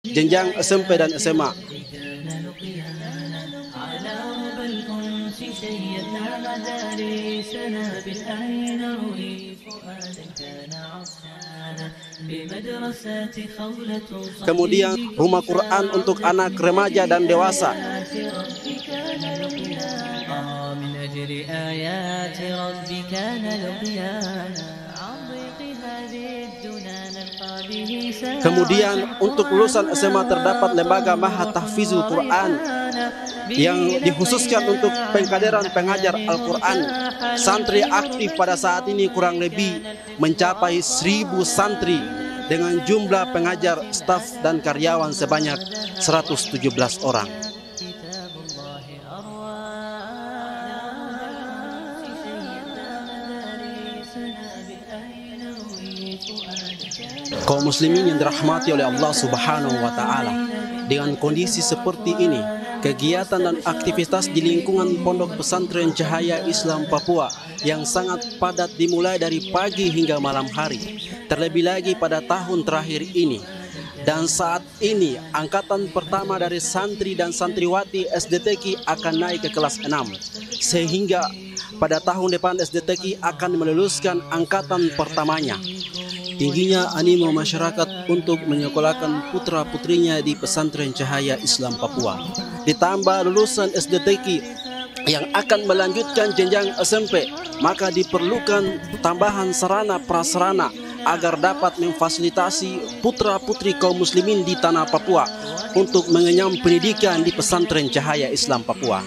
jenjang SMP dan SMA. Kemudian rumah Quran untuk anak remaja dan dewasa. Kemudian untuk lulusan SMA terdapat lembaga Mahat Tahfizul Quran yang dikhususkan untuk pengkaderan pengajar Al-Quran. Santri aktif pada saat ini kurang lebih mencapai 1000 santri dengan jumlah pengajar, staf dan karyawan sebanyak 117 orang. Kaum muslimin yang dirahmati oleh Allah Subhanahu wa taala, dengan kondisi seperti ini, kegiatan dan aktivitas di lingkungan Pondok Pesantren Cahaya Islam Papua yang sangat padat dimulai dari pagi hingga malam hari, terlebih lagi pada tahun terakhir ini. Dan saat ini angkatan pertama dari santri dan santriwati SDTQ akan naik ke kelas 6, sehingga pada tahun depan SDTQ akan meluluskan angkatan pertamanya. Tingginya animo masyarakat untuk menyekolahkan putra-putrinya di Pesantren Cahaya Islam Papua. Ditambah lulusan SDTQ yang akan melanjutkan jenjang SMP, maka diperlukan tambahan sarana prasarana agar dapat memfasilitasi putra-putri kaum muslimin di tanah Papua untuk mengenyam pendidikan di Pesantren Cahaya Islam Papua.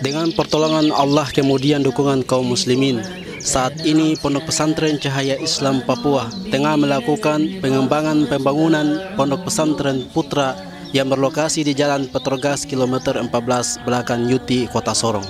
Dengan pertolongan Allah kemudian dukungan kaum muslimin, saat ini Pondok Pesantren Cahaya Islam Papua tengah melakukan pengembangan pembangunan Pondok Pesantren Putra yang berlokasi di Jalan Petrogas kilometer 14 belakang Yuti, Kota Sorong.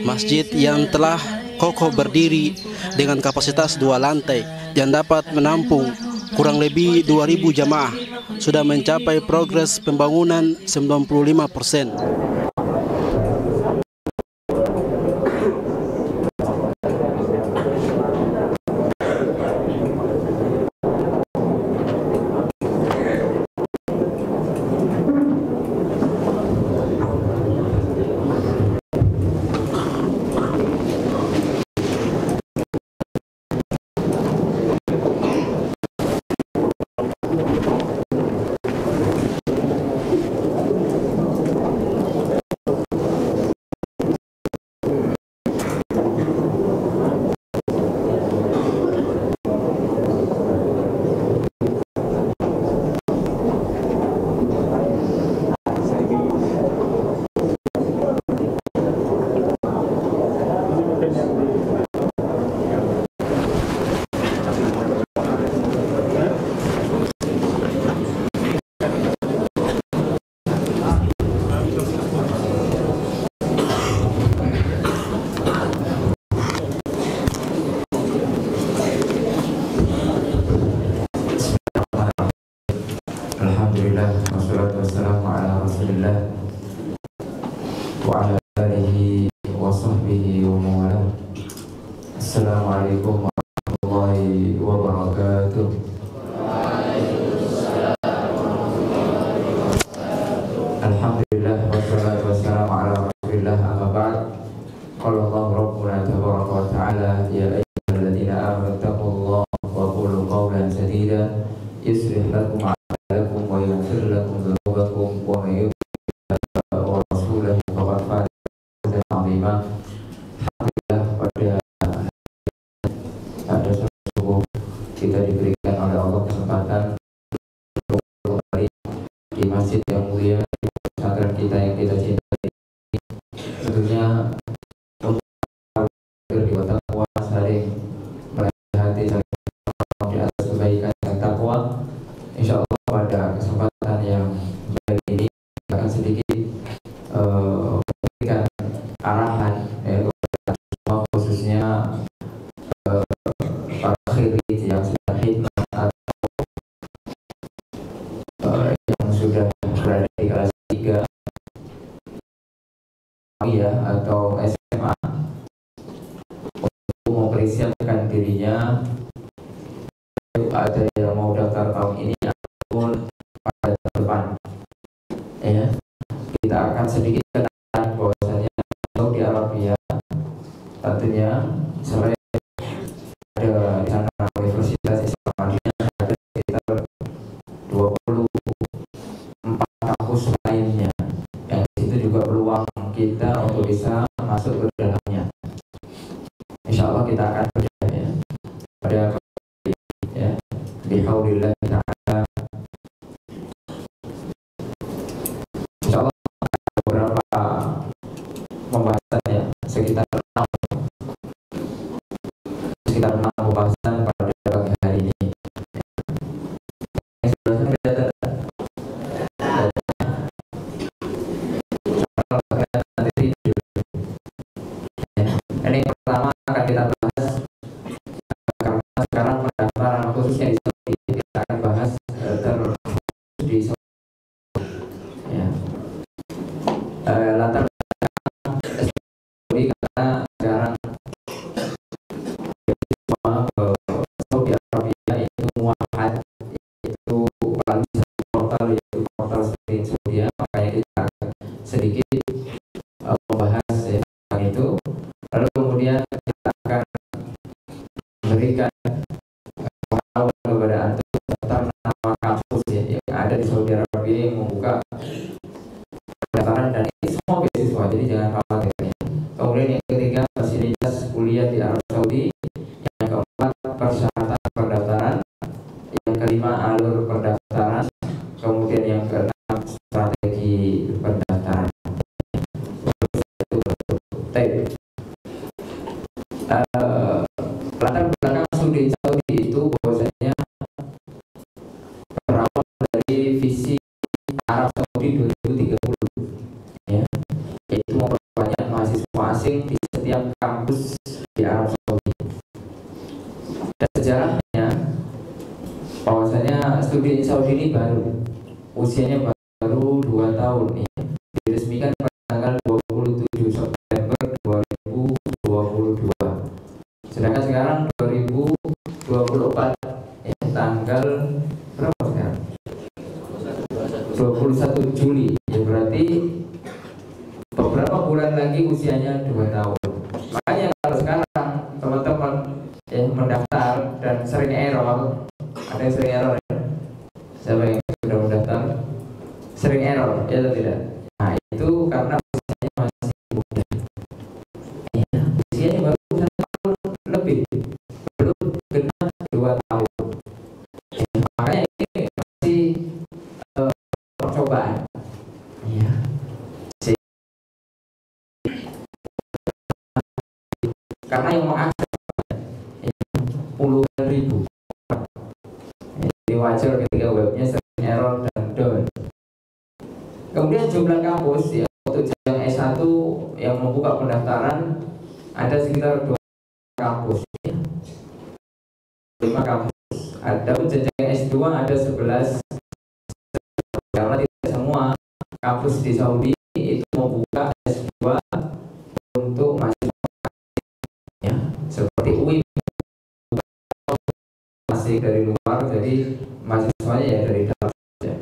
Masjid yang telah kokoh berdiri dengan kapasitas 2 lantai yang dapat menampung kurang lebih 2000 jamaah sudah mencapai progres pembangunan 95%. Alhamdulillah, wassalatu wassalamu ala rasulillah wa ala alihi wa sahbihi wa mawalah. Assalamualaikum warahmatullahi wabarakatuh. Alhamdulillah, wassalatu wassalamu ala rasulillah, amma ba'd. Qala Allah rabbuna tabaraka wa ta'ala, ya ayyuhalladzina amanu taqullaha wa qulu qawlan sadida yuslih lakum a'malakum wa yaghfir lakum dhunubakum wa may yuti' wa rasulahu faqad faza fawzan 'azima. Alhamdulillah, pada subuh kita diberikan oleh Allah kesempatan untuk kembali di masjid yang mulia, pesantren kita yang kita cintai. Tentunya untuk di takwa, saling menasihati, saling di atas kebaikan dan takwa. Insya Allah pada kesempatan yang baik ini akan sedikit memberikan arahan kepada semua, khususnya para khairid yang sedang hikmah atau sudah berada di kelas 3 ya atau SMA untuk mempersiapkan dirinya, ada yang mau daftar tahun ini ataupun pada tahun depan ya. Kita akan sedikit kenalan bahwasanya Saudi Arabia tentunya selain ada di sana Universitas Islam Madinah, ada sekitar 24 kampus lainnya yang itu juga peluang kita untuk bisa masuk ke dalamnya. Insya Allah kita akan berjaya pada ya, bihaulillah ta'ala. Insya Allah ada beberapa pembahasan ya, sekitar 6 pembahasan pada pagi hari ini. Ini yang pertama akan kita bahas karena sekarang pendaftaran khususnya di Saudi, kita akan bahas di Saudi ya. Latar belakang Saudi karena sekarang Saudi Arabia itu muat itu melalui satu portal, yaitu portal Saudi, makanya kita akan sedikit membahas ya, tentang itu. Lalu kemudian kita akan berikan pengetahuan kepada antum tentang nama kampus ya, yang ada di Saudi Arabia yang membuka pendaftaran, dan ini semua beasiswa, jadi jangan khawatir ya. Kemudian yang ketiga, fasilitas kuliah di Arab Saudi. Yang keempat, persyaratan pendaftaran. Yang kelima, alur pendaftaran. Kemudian yang keenam, strategi pendaftaran. Latar belakang studi Saudi itu bahwasanya berawal dari visi Arab Saudi 2030 ya, yaitu memperbanyak mahasiswa asing di setiap kampus di Arab Saudi. Dan sejarahnya bahwasanya studi Saudi ini baru, usianya baru 2 tahun ya. Diresmikan pada tanggal 27 September 2022. Sedangkan sekarang 2024 ya, tanggal berapa sekarang? 21 Juli ya, berarti beberapa bulan lagi usianya 2 tahun. Makanya kalau sekarang teman-teman ya mendaftar dan sering error, ada yang sering error ya? Siapa yang sudah mendaftar sering error ya atau tidak? Nah itu karena usianya masih muda ya, usianya baru 1 tahun lebih, belum genap 2 tahun ya, makanya ini masih percobaan ya. Karena yang mengakses ya, puluhan ribu ya, jadi wajar ketika webnya sering error dan down. Kemudian jumlah kampus ya, untuk jenjang S1 yang membuka pendaftaran ada sekitar 2 kampus ya. 5 kampus. Adapun jenjang S2 ada 11, karena tidak semua kampus di Saudi itu membuka S2 untuk mahasiswa ya, seperti UI masih dari luar, jadi mahasiswanya ya dari dalam saja.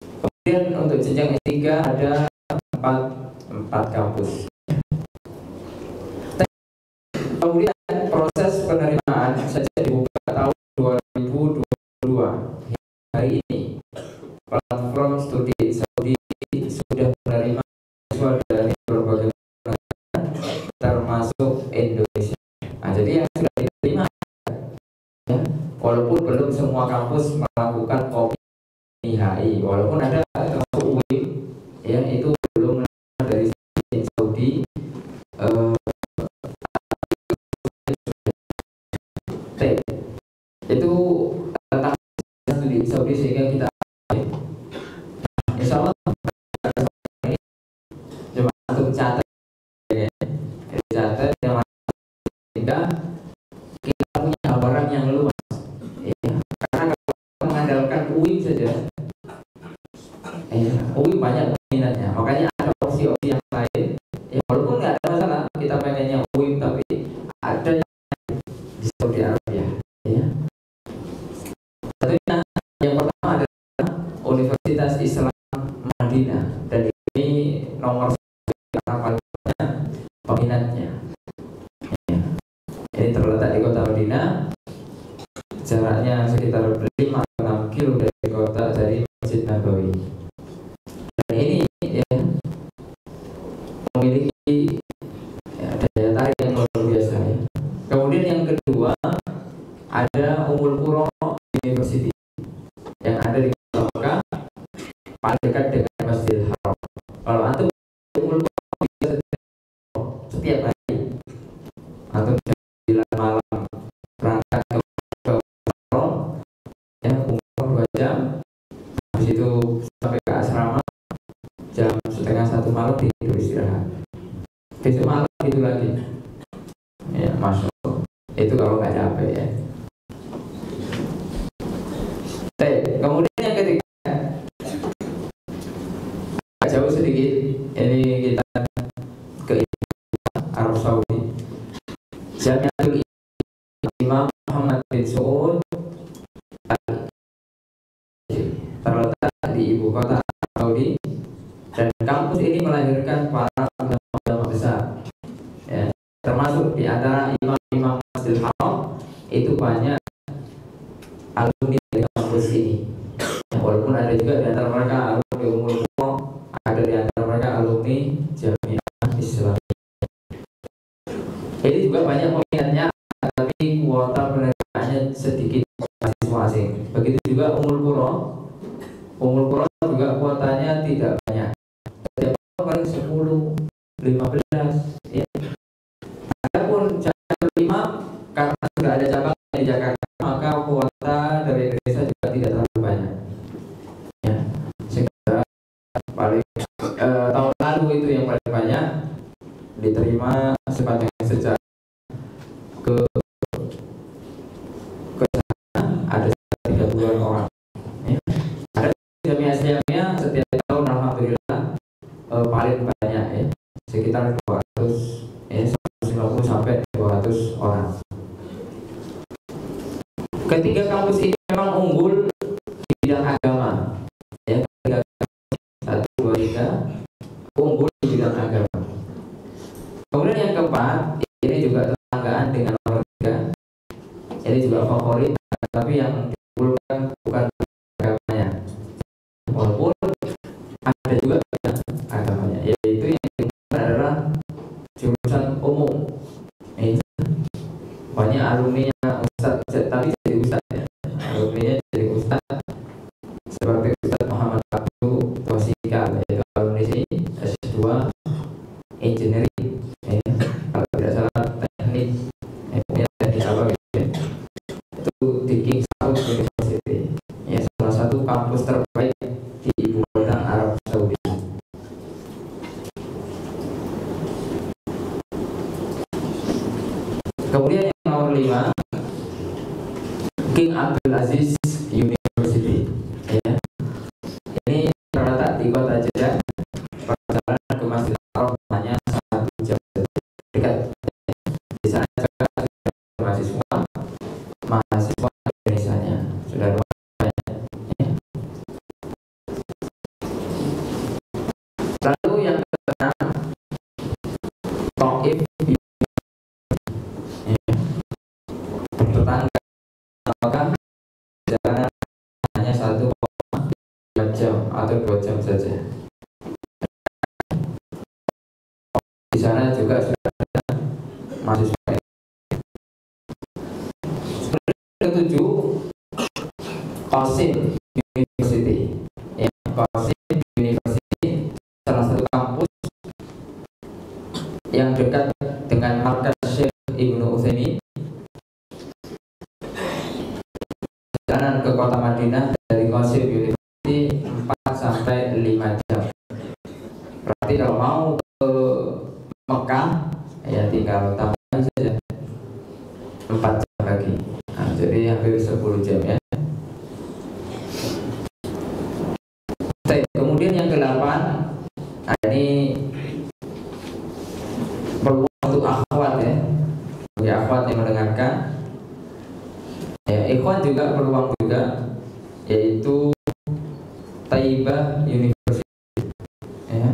Kemudian untuk jenjang S3 ada 4 kampus. Kemudian proses penerimaan sejak dibuka tahun 2022 hari ini, platform studi Saudi sudah menerima siswa dari berbagai negara termasuk Indonesia. Nah, jadi yang sudah diterima ya, walaupun belum semua kampus melakukan kopi HI, walaupun ada termasuk UIM ya, itu belum dari Saudi itu tentang studi Saudi, sehingga kita insya Allah ini cuma untuk catat ya, catat yang sehingga kita punya gambaran yang luas ya. Karena kalau mengandalkan UIN saja UI banyak peminatnya, makanya ada opsi-opsi yang lain. Ya walaupun nggak ada masalah, kita pengennya UI tapi ada yang di Saudi Arabia. Ya. Tentunya yang pertama adalah Universitas Islam Madinah, dan ini nomor karena paling banyak peminatnya. Ya. Ini terletak di kota Madinah, jaraknya sekitar 5-6 kilo dari Masjid Nabawi. Dan ini ya memiliki daya tarik yang luar biasa ya. Kemudian yang kedua ada Ummul Qura University yang ada di kota Mekah, paling dekat dengan Masjidil Haram. Kalau antum Ummul Qura setiap hari, antum jam 9 malam berangkat ke Haram, ya umur 2 jam, habis itu sampai ke asrama jam 12:30 malam tidur istirahat. Besok malam itu lagi, ya masuk. Itu kalau nggak capek ya. Kemudian yang ketiga, jauh sedikit, ini kita ke Arab Saudi. Jamiatul Imam Muhammad bin Saud terletak di ibu kota Arab Saudi, dan kampus ini melahirkan para ulama besar. Ya, termasuk di antara imam-imam Masjidil Haram itu banyak alumni dari kampus ini. Walaupun ada juga di antara mereka alumni Ummul Qura, ada di antara mereka alumni Jamiah Islamiyah. Ini juga banyak peminatnya, tapi kuota penerimaannya sedikit masing-masing. Begitu juga Ummul Qura. Ummul Qura juga kuotanya tidak banyak. Setiap paling 10, 15 ya. Adapun Jamiah Imam, karena sudah ada cabang di Jakarta, maka kuota dari Indonesia juga tidak terlalu banyak. Ya, sehingga paling tahun lalu itu yang paling banyak diterima sepanjang sejarah ke sana ada 30-an orang. Ya. Ada Jamiah setiap tahun alhamdulillah paling banyak ya, sekitar 200 ya, 150 sampai 200 orang. Ketiga kampus ini memang unggul di bidang agama. Ya, 1, 2, 3 unggul di bidang agama. Kemudian yang keempat, ini juga tetanggaan dengan nomor 3. Ini juga favorit, tapi yang diunggulkan bukan agamanya, walaupun ada juga agamanya, yaitu yang diunggulkan adalah jurusan umum. Ini banyak alumninya Ustadz, tapi jadi Ustadz ya. Alumninya jadi Ustadz seperti Ustadz Muhammad Abdul Tosikal, yaitu alumni sini S2 Engineering ya. Kalau tidak salah teknik teknik apa gitu ya. Itu di King Saud University ya, salah satu kampus terbaik di ibu kota Arab Saudi. Kemudian yang nomor 5, King Abdul Aziz University ya. Ini terletak di kota Jeddah, perjalanan ke Masjidil Haram hanya 1 jam saja, dekat. Di sana juga mahasiswa Indonesia-nya sudah banyak ya. Lalu yang keenam, Taif ya. Tetangga, apakah perjalanan hanya 1,5 jam atau 2 jam saja. Di sana juga sudah ada mahasiswa. Ketujuh, Qasim University ya. Qasim University salah satu kampus yang dekat dengan markas Syekh Ibnu Utsaimin. Perjalanan ke kota Madinah dari Qasim University 4 sampai 5 jam. Berarti kalau mau ke Mekah ya tinggal tambah saja 4 jam lagi. Nah, jadi hampir 10 jam ya. Kemudian Nah, ini peluang untuk akhwat ya, bagi akhwat yang mendengarkan. Ya, ikhwan juga peluang juga, yaitu Thayyibah University. Ya.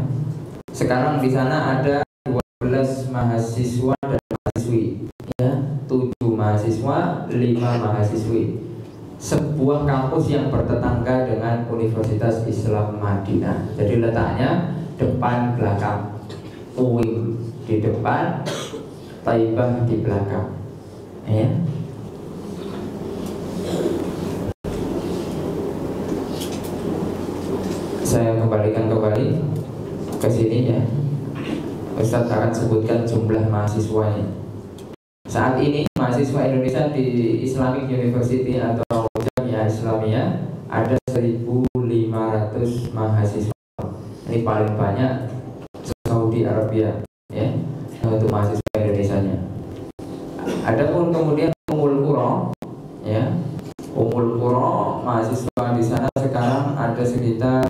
Sekarang di sana ada 12 mahasiswa dan mahasiswi, ya, 7 mahasiswa, 5 mahasiswi. Sebuah kampus yang bertetangga dengan Universitas Islam Madinah. Jadi letaknya depan belakang. UIN di depan, Thayyibah di belakang. Ya. Saya kembalikan kembali ke sini ya. Ustaz akan sebutkan jumlah mahasiswanya. Saat ini mahasiswa Indonesia di Islamic University atau Jamiah Islamiyah ada 1.500 mahasiswa. Ini paling banyak Saudi Arabia ya, untuk mahasiswa Indonesianya. Adapun kemudian Ummul Qura ya. Ummul Qura mahasiswa di sana sekarang ada sekitar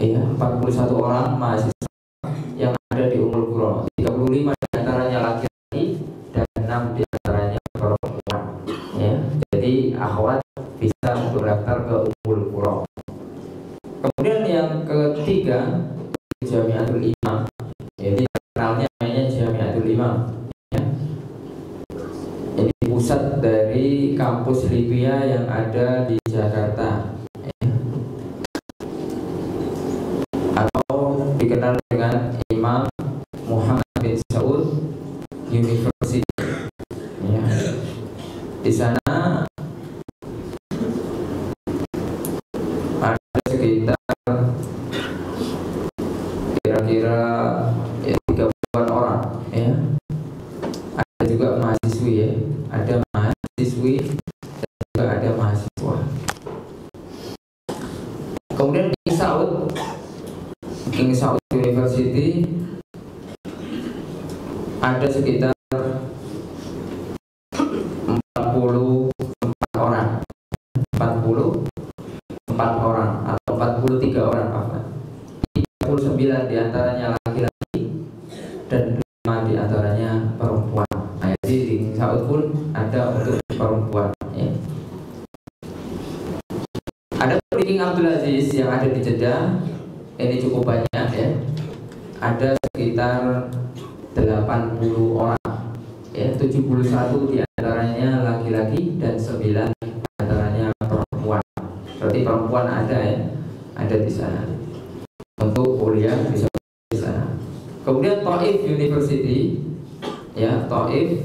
41 orang mahasiswa yang ada di Ummul Qura. 35 diantaranya laki-laki dan 6 diantaranya perempuan ya. Jadi akhwat bisa untuk daftar ke Ummul Qura. Kemudian yang ketiga Jamiatul Imam, jadi terkenalnya namanya Jamiatul Imam ya. Ini pusat dari kampus Libya yang ada di Jakarta ya. Atau dikenal dengan Imam Muhammad bin Saud University ya. Di sana ada sekitar kira-kira ya, 30-an orang ya. Ada juga mahasiswi ya, ada mahasiswi dan juga ada mahasiswa. Kemudian King Saud University ada sekitar 44 orang atau 43 orang apa? 39 diantaranya laki-laki dan 5 diantaranya perempuan. Nah, jadi di Saud pun ada untuk perempuan ya. Ada di King Abdul Aziz yang ada di Jeddah, ini cukup banyak ya. Ada sekitar 80 orang ya, 71 diantaranya laki-laki dan 9 diantaranya perempuan. Berarti perempuan ada ya, ada di sana untuk kuliah bisa di sana. Kemudian Taif University ya, Taif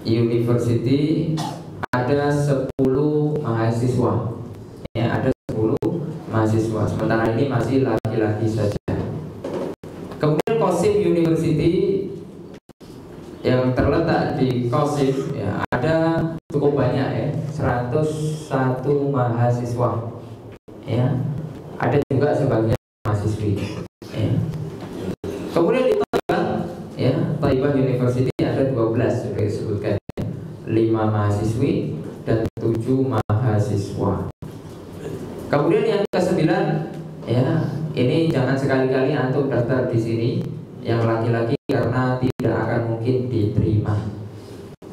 University ada 10 mahasiswa ya, ada 10 mahasiswa. Sementara ini masih laki-laki saja. Kemudian Qasim University yang terletak di Qasim ya, ada cukup banyak ya, 101 mahasiswa ya. Ada juga sebagian mahasiswi ya. Kemudian di Thayyibah ya, Thayyibah University ada 12 sudah disebutkan ya. 5 mahasiswi dan 7 mahasiswa. Kemudian yang ke-9 ya, ini jangan sekali-kali antum daftar di sini yang laki-laki karena tidak akan mungkin diterima.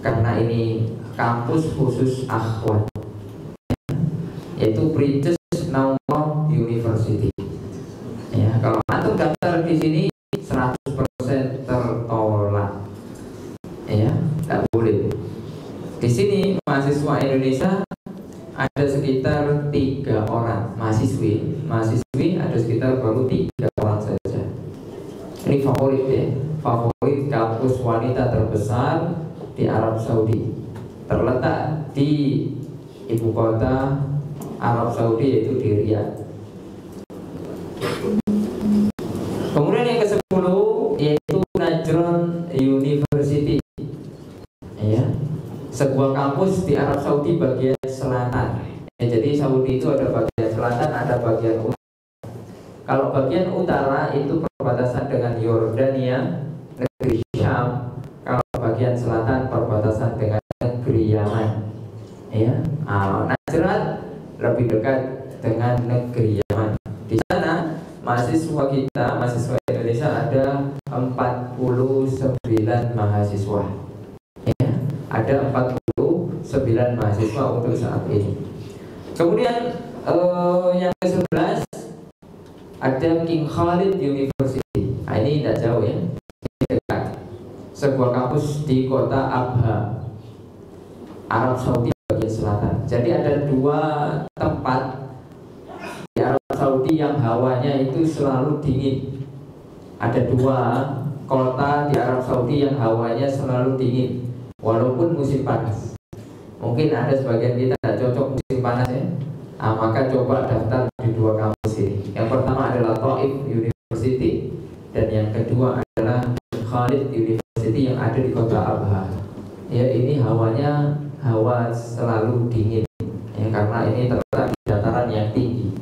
Karena ini kampus khusus akhwat ya, yaitu Princess Naumah University. Ya, kalau antum daftar di sini 100% tertolak. Ya, tidak boleh. Di sini mahasiswa Indonesia ada sekitar 3 orang, mahasiswi ada sekitar baru 3 orang saja. Ini favorit ya, favorit kampus wanita terbesar di Arab Saudi, terletak di ibu kota Arab Saudi yaitu di Riyadh. Kemudian yang ke-10 yaitu Najran University ya, sebuah kampus di Arab Saudi bagian selatan ya. Jadi Saudi itu ada bagian selatan, ada bagian utara. Kalau bagian utara itu perbatasan dengan Yordania, negeri Syam. Kalau bagian selatan perbatasan dengan negeri Yaman. Ya, Najran lebih dekat dengan negeri Yaman. Di sana mahasiswa Indonesia ada 49 mahasiswa. Ya, ada 49 mahasiswa untuk saat ini. Kemudian yang ke-11 ada King Khalid University. Nah, ini tidak jauh ya, ini dekat. Sebuah kampus di kota Abha, Arab Saudi bagian selatan. Jadi ada dua tempat di Arab Saudi yang hawanya itu selalu dingin. Ada dua kota di Arab Saudi yang hawanya selalu dingin, walaupun musim panas. Mungkin ada sebagian kita tidak cocok musim panas ya. Maka coba daftar di dua kampus ini. Yang pertama adalah Taif University, dan yang kedua adalah Khalid University yang ada di kota Abha. Ya, ini hawanya hawa selalu dingin ya, karena ini terletak di dataran yang tinggi.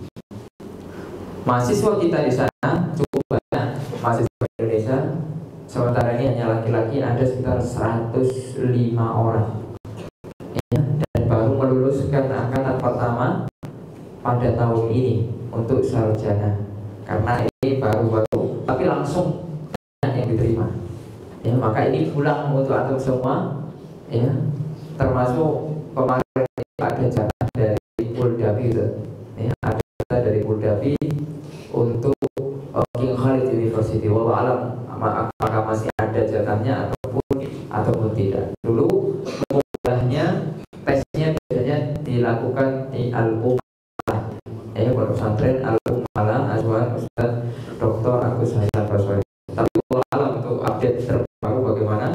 Mahasiswa kita di sana cukup banyak, mahasiswa Indonesia. Sementara ini hanya laki-laki ada sekitar 105 orang ya, dan baru meluluskan angkatan pertama pada tahun ini untuk sarjana. Karena ini baru tapi langsung yang diterima ya, maka ini pulang untuk antum semua ya, termasuk kemarin ada jatah dari Puldabi ya, ada jatah dari Puldabi untuk King Khalid University. Wallahu alam apakah masih ada jatahnya ataupun tidak. Dulu mudahnya tesnya biasanya dilakukan di Al-Umalah ya, pondok pesantren Al-Umalah Azwan Ustaz Dr. Agus Hasan Baswari. Tapi wallahu alam untuk update terbaru bagaimana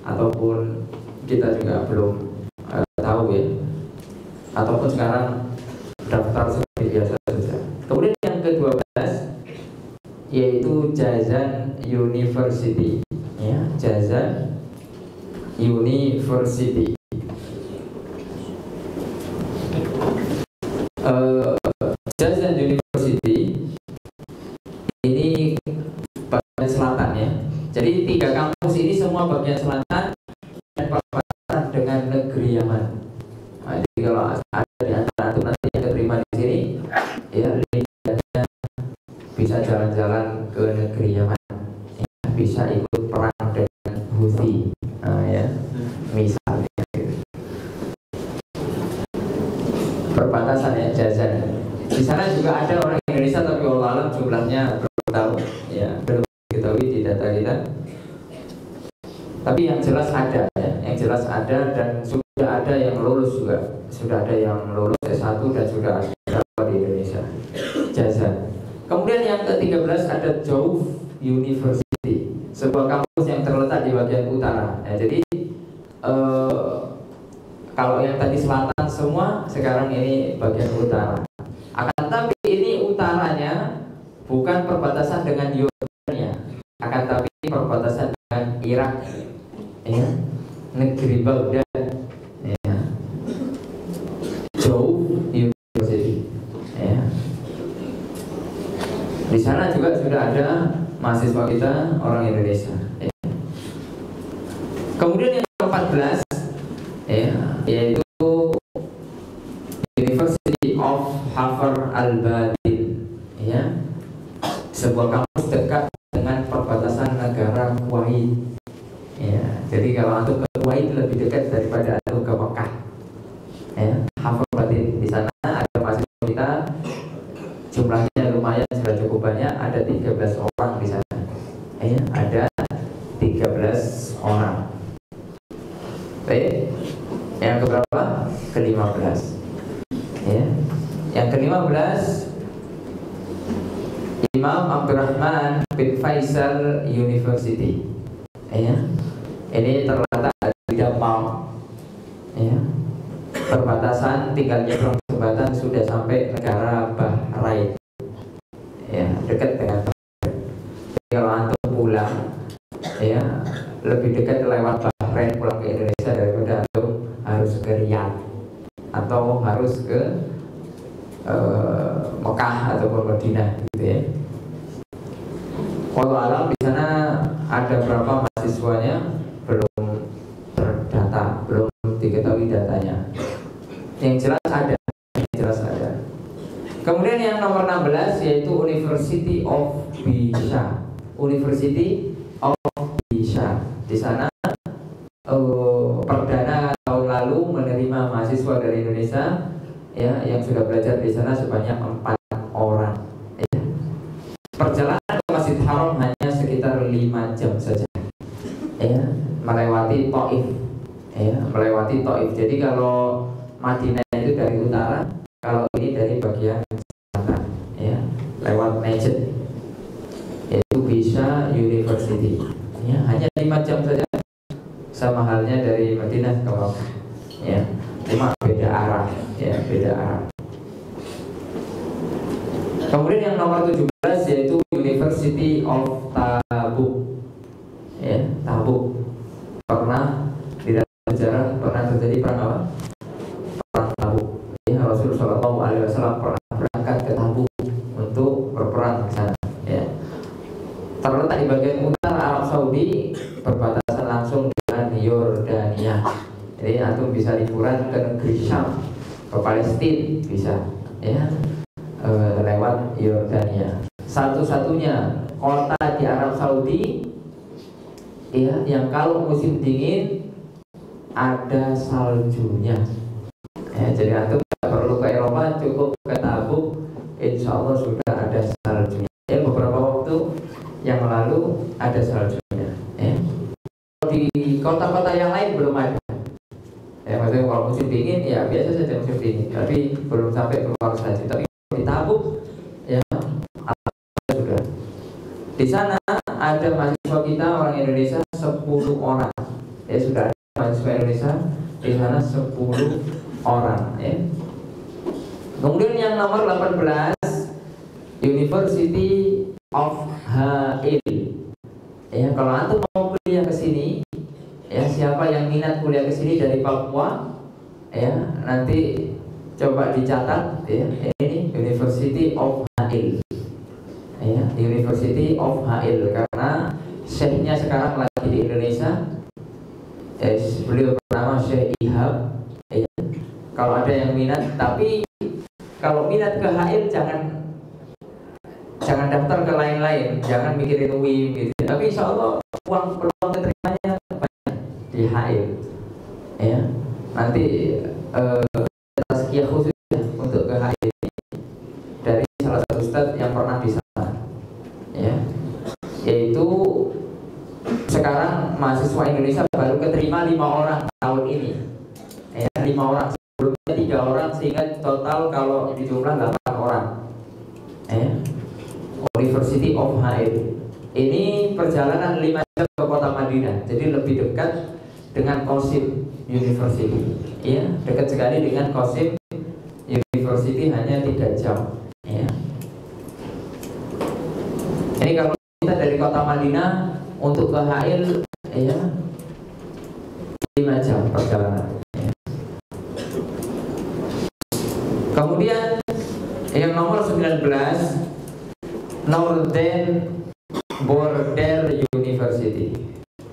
ataupun kita juga belum tahu ya, ataupun sekarang daftar seperti biasa saja. Kemudian yang ke-12 yaitu Jazan University ya, Jazan University. Jazan University ini bagian selatan ya. Jadi 3 kampus ini semua bagian selatan dan perbatasan dengan negeri Yaman. Nah, jadi kalau ada di antara itu nanti yang keterima di sini, ya linknya bisa jalan-jalan ke negeri Yaman, ya, bisa ikut perang dengan Houthi, ya, misalnya. Gitu. Perbatasan ya, Jazan. Di sana juga ada orang Indonesia, tapi Allah alam jumlahnya belum tahu, ya, belum diketahui di data kita. Tapi yang jelas ada ya, yang jelas ada, dan sudah ada yang lulus juga, sudah ada yang lulus S1 dan sudah ada di Indonesia. Jazan. Kemudian yang ke-13 ada Jauf University, sebuah kampus yang terletak di bagian utara. Ya, jadi kalau yang tadi selatan semua, sekarang ini bagian utara. Akan tapi ini utaranya bukan perbatasan dengan Yordania, akan tapi perbatasan dengan Irak. Ya, negeri Baghdad ya, Jauf University ya. Di sana juga sudah ada mahasiswa kita orang Indonesia ya. Kemudian yang ke-14 ya, yaitu University of Hafar Al-Badin ya, sebuah kampus dekat dengan perbatasan negara Kuwait. Ya, jadi kalau antum ke Kuwait lebih dekat daripada antum ke Mekah. Ya, Hafal Badin di sana ada mahasiswa kita, jumlahnya lumayan, sudah cukup banyak, ada 13 orang di sana. Ya, ada 13 orang. Baik, yang keberapa? Ke-15. Ya, yang ke-15 Imam Abdurrahman bin Faisal University. Ya, ini terletak di Dammam. Ya, perbatasan tinggal nyebrang jembatan sudah sampai negara Bahrain. Ya, dekat dengan Bahrain. Jadi kalau antum pulang, ya lebih dekat lewat Bahrain pulang ke Indonesia daripada antum harus ke Riyadh atau harus ke Mekah ataupun Madinah, gitu ya. Wallahu alam di sana ada berapa mahasiswanya belum Yang jelas ada. Kemudian yang nomor 16 yaitu University of Pisa. University of Pisa. Di sana perdana tahun lalu menerima mahasiswa dari Indonesia ya yang sudah belajar di sana sebanyak 4 orang. Ya. Perjalanan ke Masjid Haram hanya sekitar 5 jam saja. Ya, melewati Taif. Ya, melewati Taif. Jadi kalau Madinah itu dari utara, kalau ini dari bagian selatan, ya, lewat Najd, yaitu Pisa University. Ya, hanya 5 jam saja, sama halnya dari Madinah ke Makkah. Ya, cuma beda arah, ya, beda arah. Kemudian yang nomor 17 yaitu University of Tabuk. Ya, Tabuk. Pernah di dalam sejarah pernah terjadi perang apa? Perang Tabuk. Ya, Rasulullah SAW pernah berangkat ke Tabuk untuk berperang di sana. Ya. Terletak di bagian utara Arab Saudi, berbatasan langsung dengan Yordania. Jadi antum bisa liburan ke negeri Syam, ke Palestina bisa, ya, lewat Yordania. Satu-satunya kota di Arab Saudi, ya, yang kalau musim dingin ada saljunya. Ya, jadi antum tidak perlu ke Eropa, cukup ke Tabuk, insya Allah sudah ada saljunya. Ya, beberapa waktu yang lalu ada saljunya. Ya. Di kota-kota yang lain belum ada. Ya, maksudnya kalau musim dingin ya biasa saja musim dingin, tapi belum sampai keluar salju. Tapi di Tabuk, ya, sudah. Di sana ada mahasiswa kita orang Indonesia 10 orang. Ya, sudah ada mahasiswa Indonesia di sana 10 orang. Ya. Kemudian yang nomor 18 University of Hail. Ya, kalau antum mau kuliah ke sini, ya, siapa yang minat kuliah ke sini dari Papua, ya, nanti coba dicatat, ya, ini University of Hail. Ya, University of Hail karena syekhnya sekarang lagi di Indonesia. Beliau bernama Syekh Ihab. Ya. Kalau ada yang minat, tapi kalau minat ke Hail jangan daftar ke lain-lain, jangan mikirin UIN gitu. Tapi insya Allah peluang keterimanya banyak di Hail. Ya, nanti tazkiyah khusus untuk ke Hail dari salah satu ustadz yang pernah di sana. Ya, yaitu sekarang mahasiswa Indonesia baru keterima 5 orang tahun ini. Ya, 5 orang, sebelumnya 3 orang, sehingga total kalau dijumlah 8 orang. Ya. University of Hail. Ini perjalanan 5 jam ke kota Madinah, jadi lebih dekat dengan Qasim University. Ya, dekat sekali dengan Qasim University, hanya 3 jam. Ya. Ini kalau kita dari kota Madinah untuk ke Hail, ya, 5 jam perjalanan. Ya. Kemudian yang nomor 19 Northern Border University,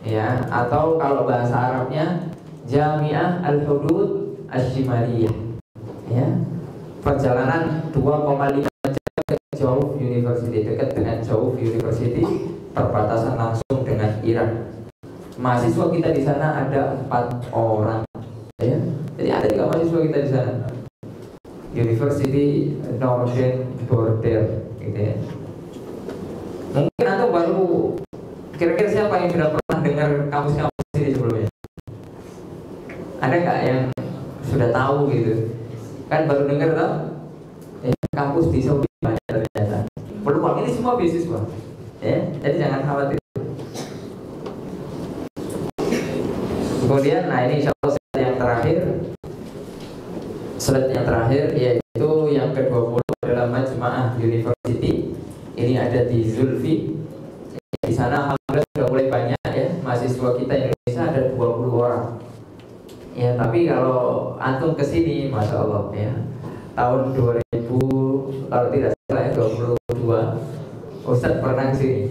ya, atau kalau bahasa Arabnya Jami'ah Al-Hudud Asy-Syimaliyah. Ya, perjalanan 2,5 jam ke Jauf University, dekat dengan Jauf University, perbatasan langsung dengan Irak. Mahasiswa kita di sana ada 4 orang. Ya, jadi ada 3 mahasiswa kita di sana. University Northern Border, gitu ya. Mungkin antum baru, kira-kira siapa yang sudah pernah dengar kampus-kampus ini sebelumnya? Ada nggak yang sudah tahu gitu? Kan baru dengar toh? Ya, kampus di Saudi banyak ternyata. Peluang ini semua beasiswa. Ya, jadi jangan khawatir. Kemudian, nah ini insya Allah slide yang terakhir. Slide yang terakhir yaitu yang ke-20 adalah Majma'ah University. Ini ada di Zulfi. Di sana alhamdulillah sudah mulai banyak, ya, mahasiswa kita Indonesia ada 20 orang. Ya, tapi kalau antum kesini, masya Allah, ya, tahun 2000 kalau tidak salah ya 22, Ustadz pernah kesini.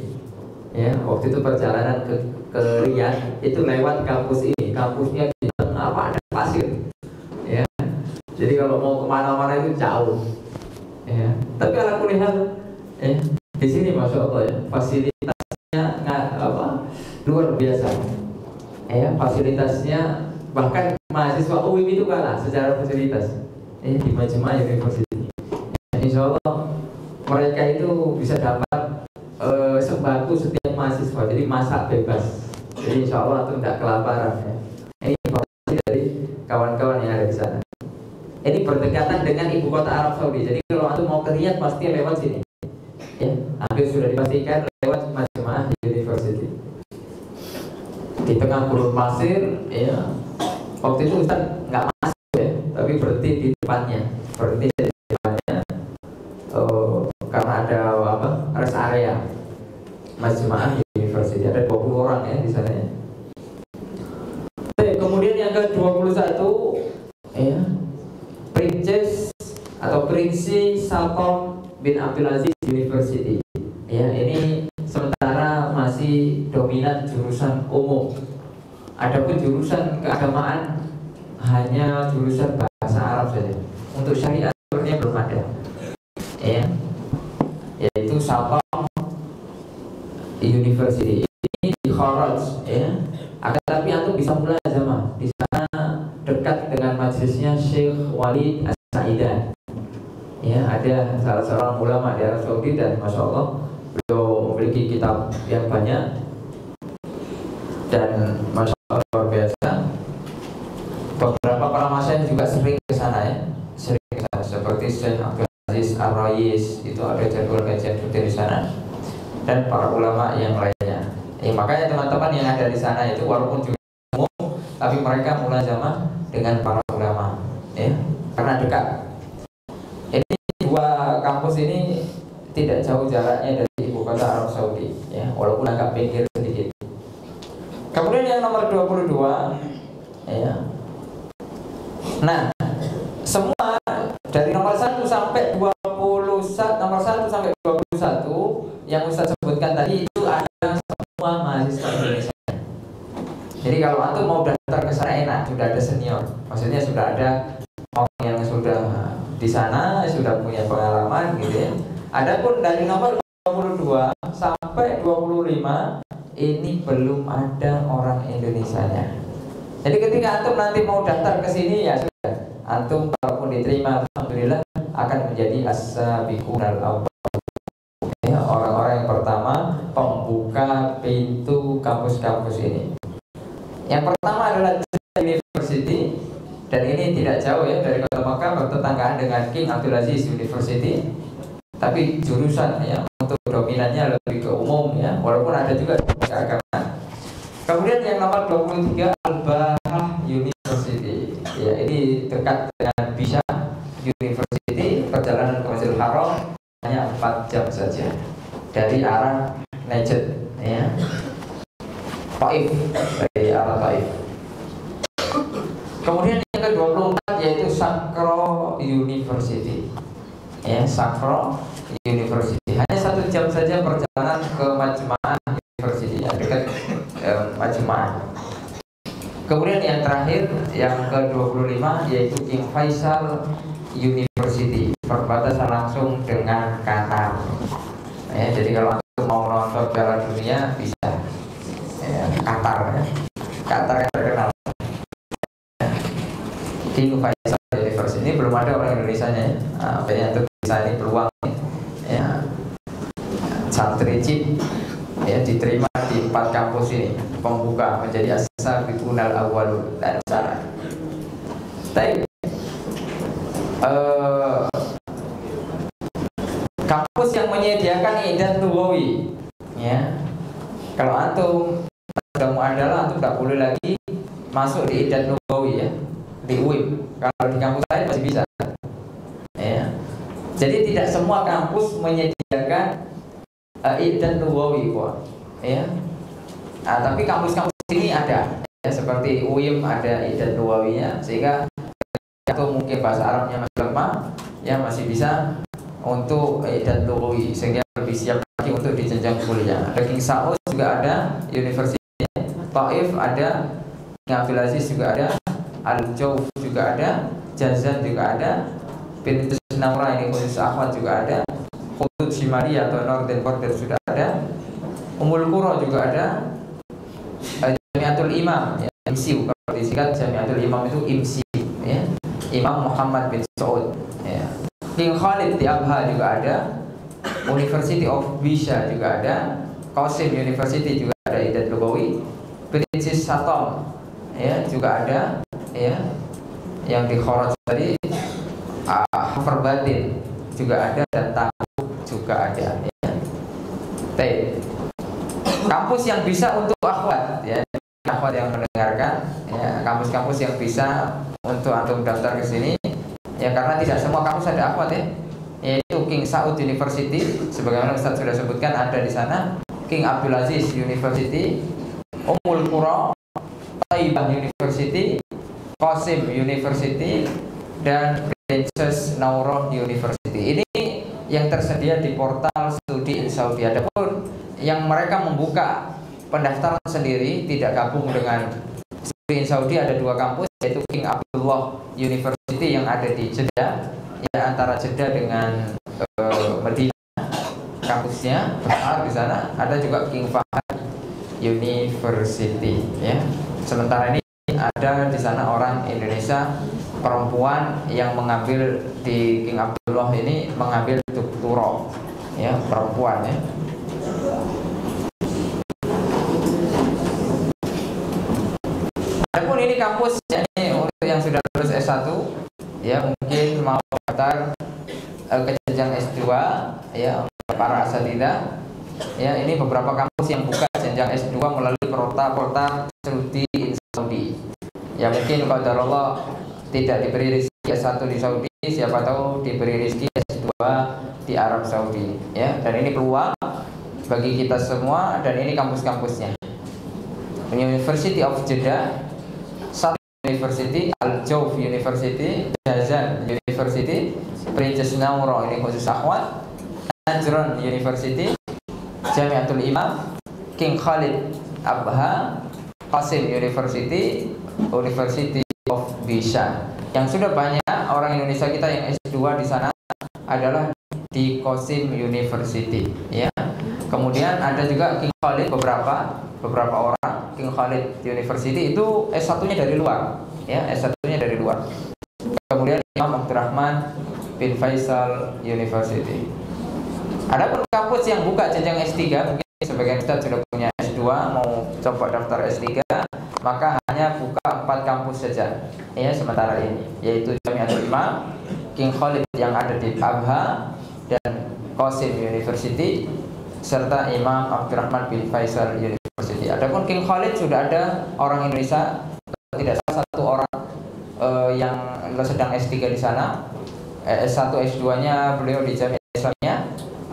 Ya, waktu itu perjalanan ke Riyadh itu lewat kampus ini. Kampusnya di tengah apa ada pasir. Ya, Jadi kalau mau kemana-mana itu jauh. Ya. Tapi ala kulihat, di sini masya Allah ya, fasilitasnya luar biasa. Ya, fasilitasnya bahkan mahasiswa UIM itu kalah secara fasilitas. Di Majma' University. Insya Allah mereka itu bisa dapat sembako setiap mahasiswa, jadi masak bebas. Jadi insya Allah itu tidak kelaparan ya. Ini informasi dari kawan-kawan yang ada di sana. Ini berdekatan dengan ibu kota Arab Saudi. Jadi kalau antum mau ke Riyadh pasti lewat sini. Ya, hampir sudah dipastikan lewat Majma' University. Di tengah gurun pasir, ya. Waktu itu Ustaz nggak masuk ya, tapi berhenti di depannya. Karena ada rest area Majma' University, ada 20 orang ya di sana ya. Kemudian yang ke-21 ya, Princess atau Prinsi Salkom bin Abdul Aziz University. Ya, ini sementara masih dominan jurusan umum. Adapun jurusan keagamaan hanya jurusan bahasa Arab saja. Untuk syariat sebenarnya belum ada. Ya. Yaitu Salkom University. Ini di Kharaj ya. Akan tapi antum bisa mulazamah di sana dekat dengan majelisnya Syekh Walid As-Saidan. Ya, ada salah seorang ulama di Arab Saudi dan masya Allah beliau memiliki kitab yang banyak dan masya Allah luar biasa. Beberapa para masyayikh juga sering ke sana ya, seperti Syekh Abdul Aziz Ar-Rais itu ada jadwal kajian rutin di sana dan para ulama yang lainnya. Makanya teman-teman yang ada di sana itu walaupun juga umum, tapi mereka mulazamah dengan para ulama, ya, karena dekat. Ini dua kampus ini tidak jauh jaraknya dari ibu kota Arab Saudi, ya, walaupun agak pinggir sedikit. Kemudian yang nomor 22, ya. Nah, semua dari nomor 1 sampai 21, nomor 1 sampai 21 yang Ustaz sebutkan tadi itu ada semua mahasiswa Indonesia. Jadi kalau antum mau daftar ke sana enak, sudah ada senior. Maksudnya sudah ada orang yang sudah di sana, sudah punya pengalaman gitu ya. Adapun dari nomor 22 sampai 25 ini belum ada orang Indonesianya. Jadi ketika antum nanti mau daftar ke sini ya sudah, antum kalaupun diterima alhamdulillah akan menjadi as-sabiqunal awwal. Ya, orang-orang yang pertama pembuka pintu kampus-kampus ini. Yang pertama adalah University dan ini tidak jauh ya dari kota Makkah, bertetanggaan dengan King Abdul Aziz University. Tapi jurusan ya untuk dominannya lebih ke umum ya, walaupun ada juga keagamaan. Kemudian yang nomor 23 Al-Bahah University. Ya, ini dekat dengan Bisha University, perjalanan ke Masjidil Haram hanya 4 jam saja dari arah Najd ya. Taif, dari arah Taif. Kemudian yang ke-24 yaitu Sakro University. Ya, Sakro University. Hanya 1 jam saja perjalanan ke Majma' University, ya, dekat Majma'. Kemudian yang terakhir yang ke-25 yaitu King Faisal University, perbatasan langsung dengan Qatar. Ya, jadi kalau anda mau nonton Piala Dunia bisa ya, Qatar ya. Qatar yang terkenal. King Faisal University ini belum ada orang Indonesianya ya. Banyak untuk bisa ini peluang ya. Santri Cip ya diterima di 4 kampus ini, pembuka menjadi as-sabiqunal awwalun dan sana. Kampus yang menyediakan I'dad Lughawi ya. Kalau antum sudah mu'adalah, antum tidak boleh lagi masuk di I'dad Lughawi ya, di UIM. Kalau di kampus lain masih bisa ya. Jadi tidak semua kampus menyediakan I'dad Lughawi ya. Tapi kampus-kampus ini ada ya, seperti UIM ada I'dad Lughawinya, sehingga atau mungkin bahasa Arabnya masih lemah ya, masih bisa untuk I'dad Lughawi, sehingga lebih siap lagi untuk di jenjang kuliah. Ada King Saud juga ada universitas, Taif ada, King Abdul Aziz juga ada, Al-Jauf juga ada, Jazan juga ada, Pintu Naura ini khusus akhwat juga ada, Khudud Shimali atau Northern Border sudah ada, Ummul Qura juga ada, Jamiatul Imam ya, IMSI kalau disingkat Jamiatul Imam itu IMSI ya, Imam Muhammad bin Saud ya. King Khalid di Abha juga ada, University of Bisha juga ada, Qasim University juga ada, Idat Lugawi, Princess Satom ya juga ada ya, yang di Kharaj tadi Hafarbatin juga ada, dan Tabuk juga ada ya. Kampus yang bisa untuk akhwat ya, akhwat yang mendengarkan ya, kampus-kampus yang bisa untuk antum daftar ke sini ya, karena tidak semua kampus ada akhwat ya, yaitu King Saud University sebagaimana Ustaz sudah sebutkan ada di sana, King Abdulaziz University, Ummul Qura, Thaibah University, Qasim University, dan Princess Naurah University. Ini yang tersedia di portal studi Saudi. Adapun yang mereka membuka pendaftaran sendiri tidak gabung dengan studi Saudi, ada dua kampus, yaitu King Abdullah University yang ada di Jeddah ya, antara Jeddah dengan Madinah kampusnya besar di sana. Ada juga King Fahad University ya. Sementara ini ada di sana orang Indonesia perempuan yang mengambil di King Abdullah ini, mengambil doktora ya, perempuan ya. Adapun ini kampus ya, ini untuk yang sudah lulus S1 ya, mungkin mau daftar ke jenjang S2 ya, para asatidzah ya. Ini beberapa kampus yang buka jenjang S2 melalui portal studi Saudi ya. Mungkin kalau Allah tidak diberi rezeki S1 di Saudi, siapa tahu diberi rezeki S2 di Arab Saudi ya. Dan ini peluang bagi kita semua, dan ini kampus-kampusnya: University of Jeddah, South University, Al-Jauf University, Jazan University, Princess Naura ini khusus akhwat, Najran University, Jamiatul Imam, King Khalid Abha, Qasim University, University of Bisha. Yang sudah banyak orang Indonesia kita yang S2 di sana adalah di Qasim University ya. Kemudian ada juga King Khalid, beberapa orang King Khalid University itu S1-nya dari luar ya, S1-nya dari luar. Kemudian Imam Abdurrahman bin Faisal University. Ada pun kampus yang buka jenjang S3, mungkin sebagian kita sudah punya S2 mau coba daftar S3, maka hanya buka 4 kampus saja ya sementara ini, yaitu Jamiatul Imam, King Khalid yang ada di Abha, dan Qasim University, serta Imam Abdurrahman bin Faisal University. Adapun King Khalid sudah ada orang Indonesia, tidak salah satu orang yang sedang S3 di sana. S1 S2-nya beliau di Jamiah Islamiyah,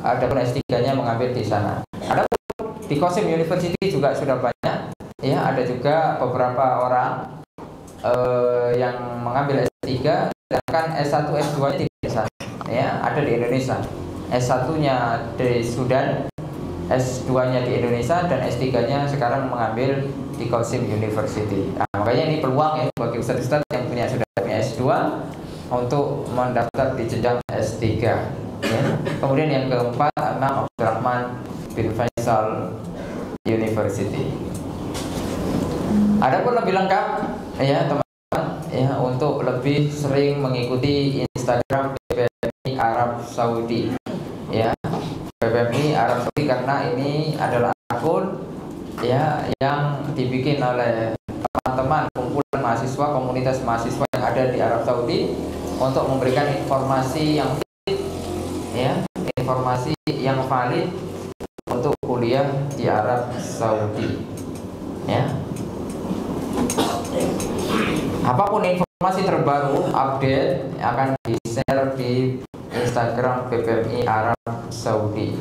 adapun S3-nya mengambil di sana. Adapun di Qasim University juga sudah banyak ya, ada juga beberapa orang yang mengambil S3, sedangkan S1 S2-nya tidak di sana ya, ada di Indonesia. S1-nya di Sudan, S2-nya di Indonesia, dan S3-nya sekarang mengambil di Qasim University. Nah, makanya ini peluang ya bagi ustaz-ustaz yang sudah punya S2 untuk mendaftar di jenjang S3 ya. Kemudian yang keempat, Imam Abdurrahman bin Faisal University. Adapun lebih lengkap ya teman-teman ya, untuk lebih sering mengikuti Instagram PPMI Arab Saudi ya, PPMI Arab Saudi, karena ini adalah akun ya yang dibikin oleh teman-teman kumpulan mahasiswa, komunitas mahasiswa yang ada di Arab Saudi, untuk memberikan informasi yang valid ya, informasi yang valid untuk kuliah di Arab Saudi ya. Apapun informasi terbaru, update akan di-share di Instagram PPMI Arab Saudi.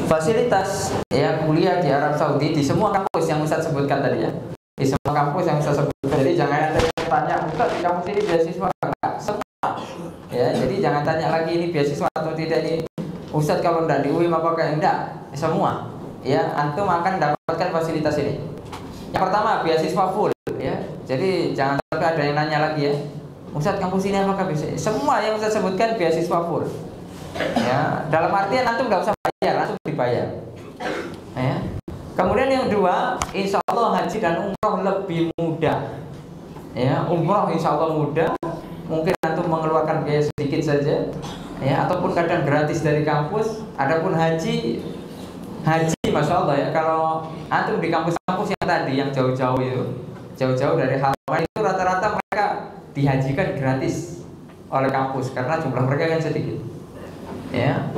Fasilitas ya kuliah di Arab Saudi di semua kampus yang Ustaz sebutkan tadi ya, di semua kampus yang Ustaz sebutkan. Jadi jangan ada yang tanya, Ustaz di kampus ini beasiswa enggak? Semua ya, jadi jangan tanya lagi ini beasiswa atau tidak, ini Ustaz kalau enggak di UIM apakah enggak? Semua ya antum akan dapatkan fasilitas ini. Yang pertama, beasiswa full ya. Jadi jangan sampai ada yang nanya lagi ya, Ustadz kampus ini apakah bisa? Semua yang Ustadz sebutkan beasiswa full. Ya, dalam artian antum nggak usah bayar, langsung dibayar. Ya. Kemudian yang kedua, insya Allah haji dan umroh lebih mudah. Ya, umroh insya Allah mudah. Mungkin antum mengeluarkan biaya sedikit saja, ya, ataupun kadang gratis dari kampus. Adapun haji, masya Allah ya, kalau antum di kampus-kampus yang tadi yang jauh-jauh itu, jauh-jauh dari halaman itu rata-rata mereka dihajikan gratis oleh kampus karena jumlah mereka kan sedikit. Ya,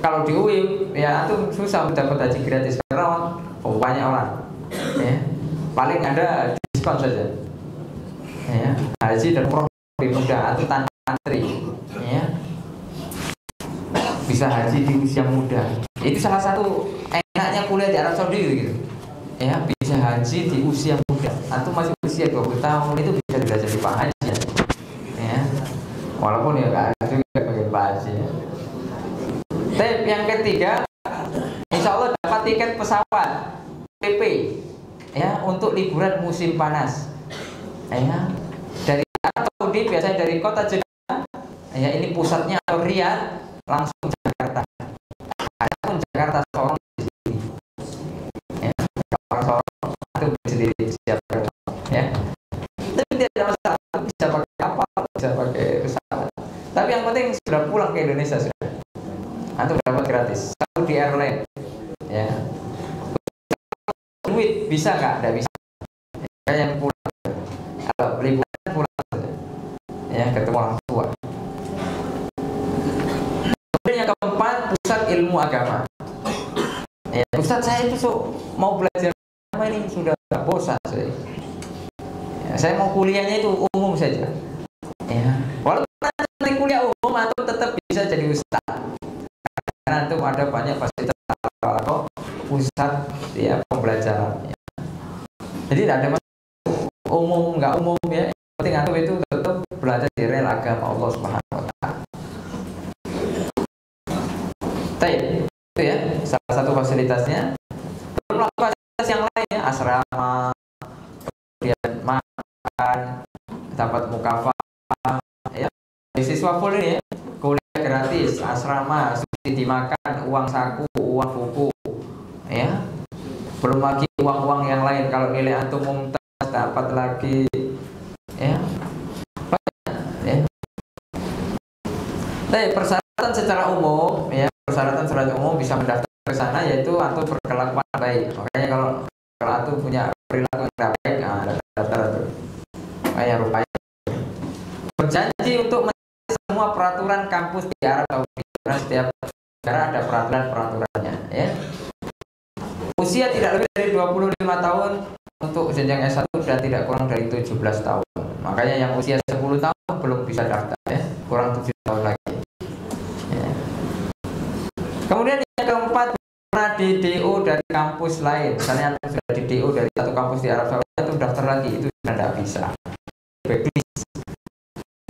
kalau di UIN ya antum susah dapat haji gratis karena banyak orang. Ya, paling ada diskon saja. Ya, haji dan umroh lebih mudah, atau tanpa antri. Ya, bisa haji di usia muda. Itu salah satu enaknya kuliah di Arab Saudi gitu. Ya, bisa haji di usia muda. Atau masih usia 20 tahun itu bisa sudah jadi Pak Haji. Ya. Walaupun ya enggak ada juga bagi Pak Haji. Ya. Tip yang ketiga, insya Allah dapat tiket pesawat PP ya untuk liburan musim panas. Ya. Dari Arab Saudi biasanya dari kota Jeddah. Ya, ini pusatnya atau Riyadh langsung Jakarta. Ada pun Jakarta Sorong di sini. Ya, Sorong itu sendiri siapa ya. Tapi tidak ada masalah, bisa pakai kapal, bisa pakai pesawat. Tapi yang penting sudah pulang ke Indonesia sudah. Antum dapat gratis. Saudi Airlines. Ya. Duit bisa nggak? Tidak bisa. Kayak yang pulang. Kalau liburan pulang saja. Ya, ketemu orang tua. Yang keempat, pusat ilmu agama. Ya, Ustaz saya itu mau belajar agama ini sudah bosan saya. Ya, saya mau kuliahnya itu umum saja. Ya, walaupun nanti kuliah umum atau tetap bisa jadi ustaz. Karena itu ada banyak fasilitas atau pusat ya pembelajaran. Ya. Jadi tidak ada umum nggak umum ya. Yang penting antum itu tetap belajar di rel agama Allah Subhanahu wa taala. Itu ya salah satu fasilitasnya. Belum fasilitas yang lainnya, asrama, kemudian makan, dapat mukafah, ya, beasiswa full ini ya, kuliah gratis, asrama, subsidi makan, uang saku, uang buku, ya, belum lagi uang-uang yang lain. Kalau nilai antum mumtaz dapat lagi, ya, banyak, ya. Tapi persyaratan secara umum, ya. Persyaratan secara umum bisa mendaftar ke sana yaitu antum berkelakuan baik. Makanya kalau antum punya perilaku yang baik, daftar itu. Kayak rupanya berjanji untuk mencari semua peraturan kampus di Arab Saudi. Karena setiap negara ada peraturan-peraturannya, ya. Usia tidak lebih dari 25 tahun untuk jenjang S1 dan tidak kurang dari 17 tahun. Makanya yang usia 10 tahun belum bisa daftar, ya. Kurang 7 tahun lagi. Kemudian yang keempat, pernah di DO dari kampus lain. Misalnya anda sudah di DO dari satu kampus di Arab Saudi, itu daftar lagi, itu sudah tidak bisa.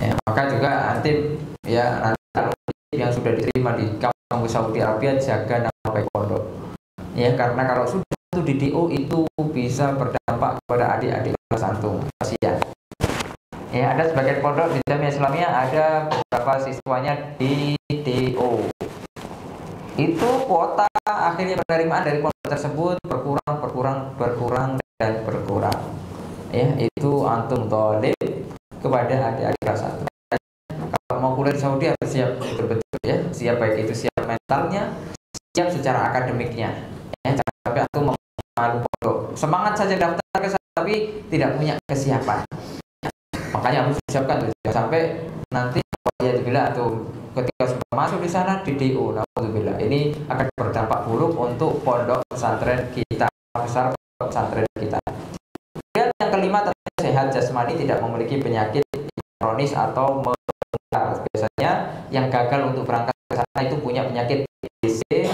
Ya, maka juga nanti ya nanti yang sudah diterima di kampus Saudi Arabia jaga nama baik pondok. Ya, karena kalau sudah itu di DO itu bisa berdampak kepada adik-adik kelas antum. Kasihan. Ya, ada sebagian pondok di Jamiah Islamiyah ada beberapa siswanya di DO. Itu kuota akhirnya penerimaan dari pondok tersebut berkurang ya, itu antum tolib kepada adik-adik kelas 1. Kalau mau kuliah di Saudi harus siap betul-betul ya, siap baik itu siap mentalnya, siap secara akademiknya ya, jangan sampai antum malu pondok semangat saja daftar ke sana tapi tidak punya kesiapan. Makanya harus disiapkan tuh, jangan sampai nanti ya bila atau ketika sudah masuk di sana di DO, naudzubillah, ini akan berdampak buruk untuk pondok pesantren kita, besar pesantren kita. Dan yang kelima, sehat jasmani, tidak memiliki penyakit kronis atau menular. Biasanya yang gagal untuk berangkat ke sana itu punya penyakit TBC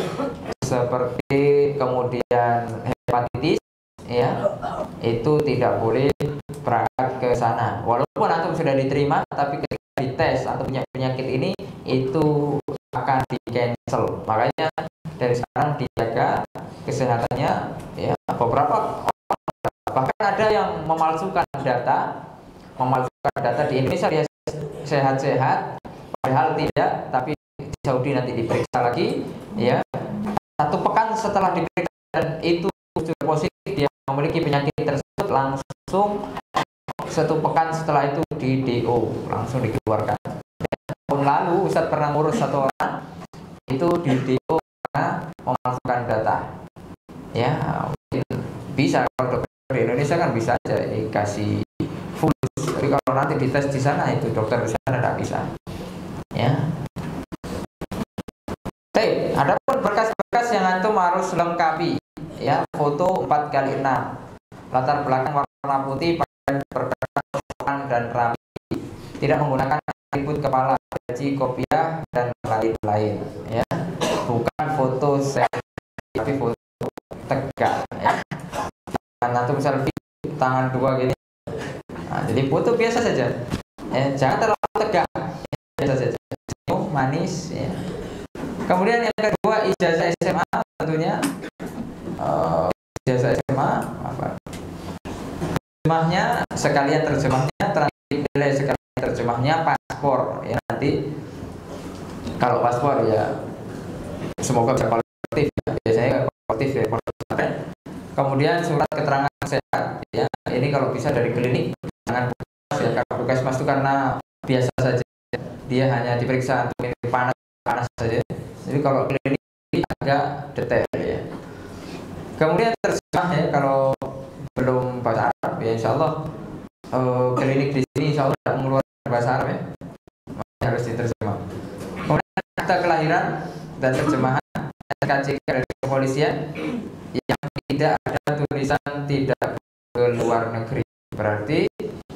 seperti kemudian hepatitis, ya, itu tidak boleh berangkat ke sana. Walaupun antum sudah diterima, tapi ketika dites atau punya penyakit ini itu akan di cancel. Makanya dari sekarang dijaga kesehatan kesehatannya, ya beberapa bahkan ada yang memalsukan data di Indonesia dia sehat-sehat padahal tidak, tapi di Saudi nanti diperiksa lagi, ya 1 pekan setelah diperiksa dan itu sudah positif dia memiliki penyakit tersebut, langsung 1 pekan setelah itu di DO langsung dikeluarkan. Tahun lalu Ustadz pernah ngurus 1 orang itu di DO karena memalsukan data. Ya bisa, kalau dokter di Indonesia kan bisa aja dikasih full, tapi kalau nanti dites di sana itu dokter di sana tidak bisa. Ya. Ada pun berkas-berkas yang antum harus lengkapi, ya foto 4x6, latar belakang warna putih, berkas dan rapi, tidak menggunakan atribut kepala, gaji, kopiah dan lain-lain. Ya, bukan foto selfie tapi foto tegak. Ya. Antum selfie tangan 2 gini, nah, jadi foto biasa saja, jangan terlalu tegak, biasa saja, senyum manis, ya. Kemudian yang kedua, ijazah SMA tentunya, ijazah SMA terjemahnya sekalian terjemahnya, nilai sekalian terjemahnya, paspor, ya nanti kalau paspor ya semoga bisa kolektif, ya. Biasanya kolektif ya. Kemudian surat keterangan sehat, ya ini kalau bisa dari klinik, jangan ya, kalau puskesmas itu karena biasa saja, dia hanya diperiksa untuk ini panas saja. Jadi kalau klinik agak detail, ya. Kemudian terjemah, ya kalau belum bahasa Arab, ya insya Allah klinik di sini insya Allah tidak mengeluarkan bahasa Arab, ya harus diterjemah. Kemudian akta kelahiran dan terjemahan SKCK dari kepolisian yang tidak ada tulisan tidak ke luar negeri, berarti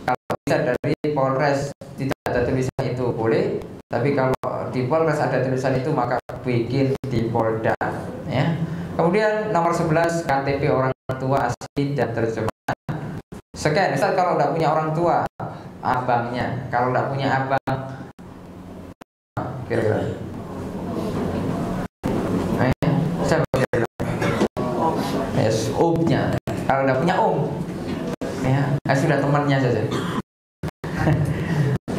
kalau bisa dari Polres tidak ada tulisan itu boleh, tapi kalau di Polres ada tulisan itu maka bikin di Polda, ya. Kemudian nomor 11 KTP orang tua asli dan terjemahan. Sekian, misal kalau tidak punya orang tua, abangnya, kalau tidak punya abang, kira-kira omnya, kalau udah punya om, ya sudah temannya saja,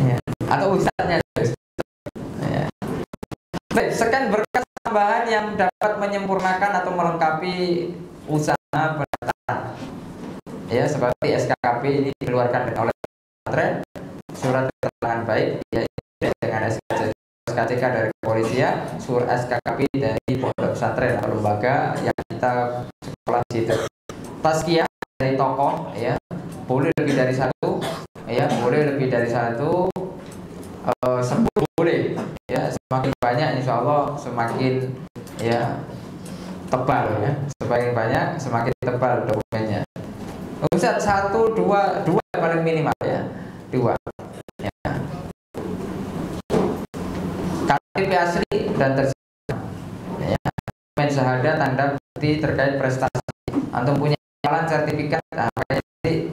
ya. Atau ustadznya, ya. Sekian berkas tambahan yang dapat menyempurnakan atau melengkapi usaha pendaftaran, ya seperti SKKP ini dikeluarkan oleh pesantren, surat keterangan baik, ya dengan SKCK dari kepolisian, surat SKKP dari pondok pesantren atau lembaga yang kita sekolah di situ. Tazkiyah dari tokoh, ya boleh lebih dari 1, ya boleh lebih dari 1, 10 boleh, ya semakin banyak insya Allah semakin ya tebal, ya semakin banyak semakin tebal dokumennya. Ustaz 1, 2 paling minimal, ya 2, ya. KTP asli dan terjemah, ya dokumen syahadat tanda bukti terkait prestasi, antum punya hafalan sertifikat, nah, nanti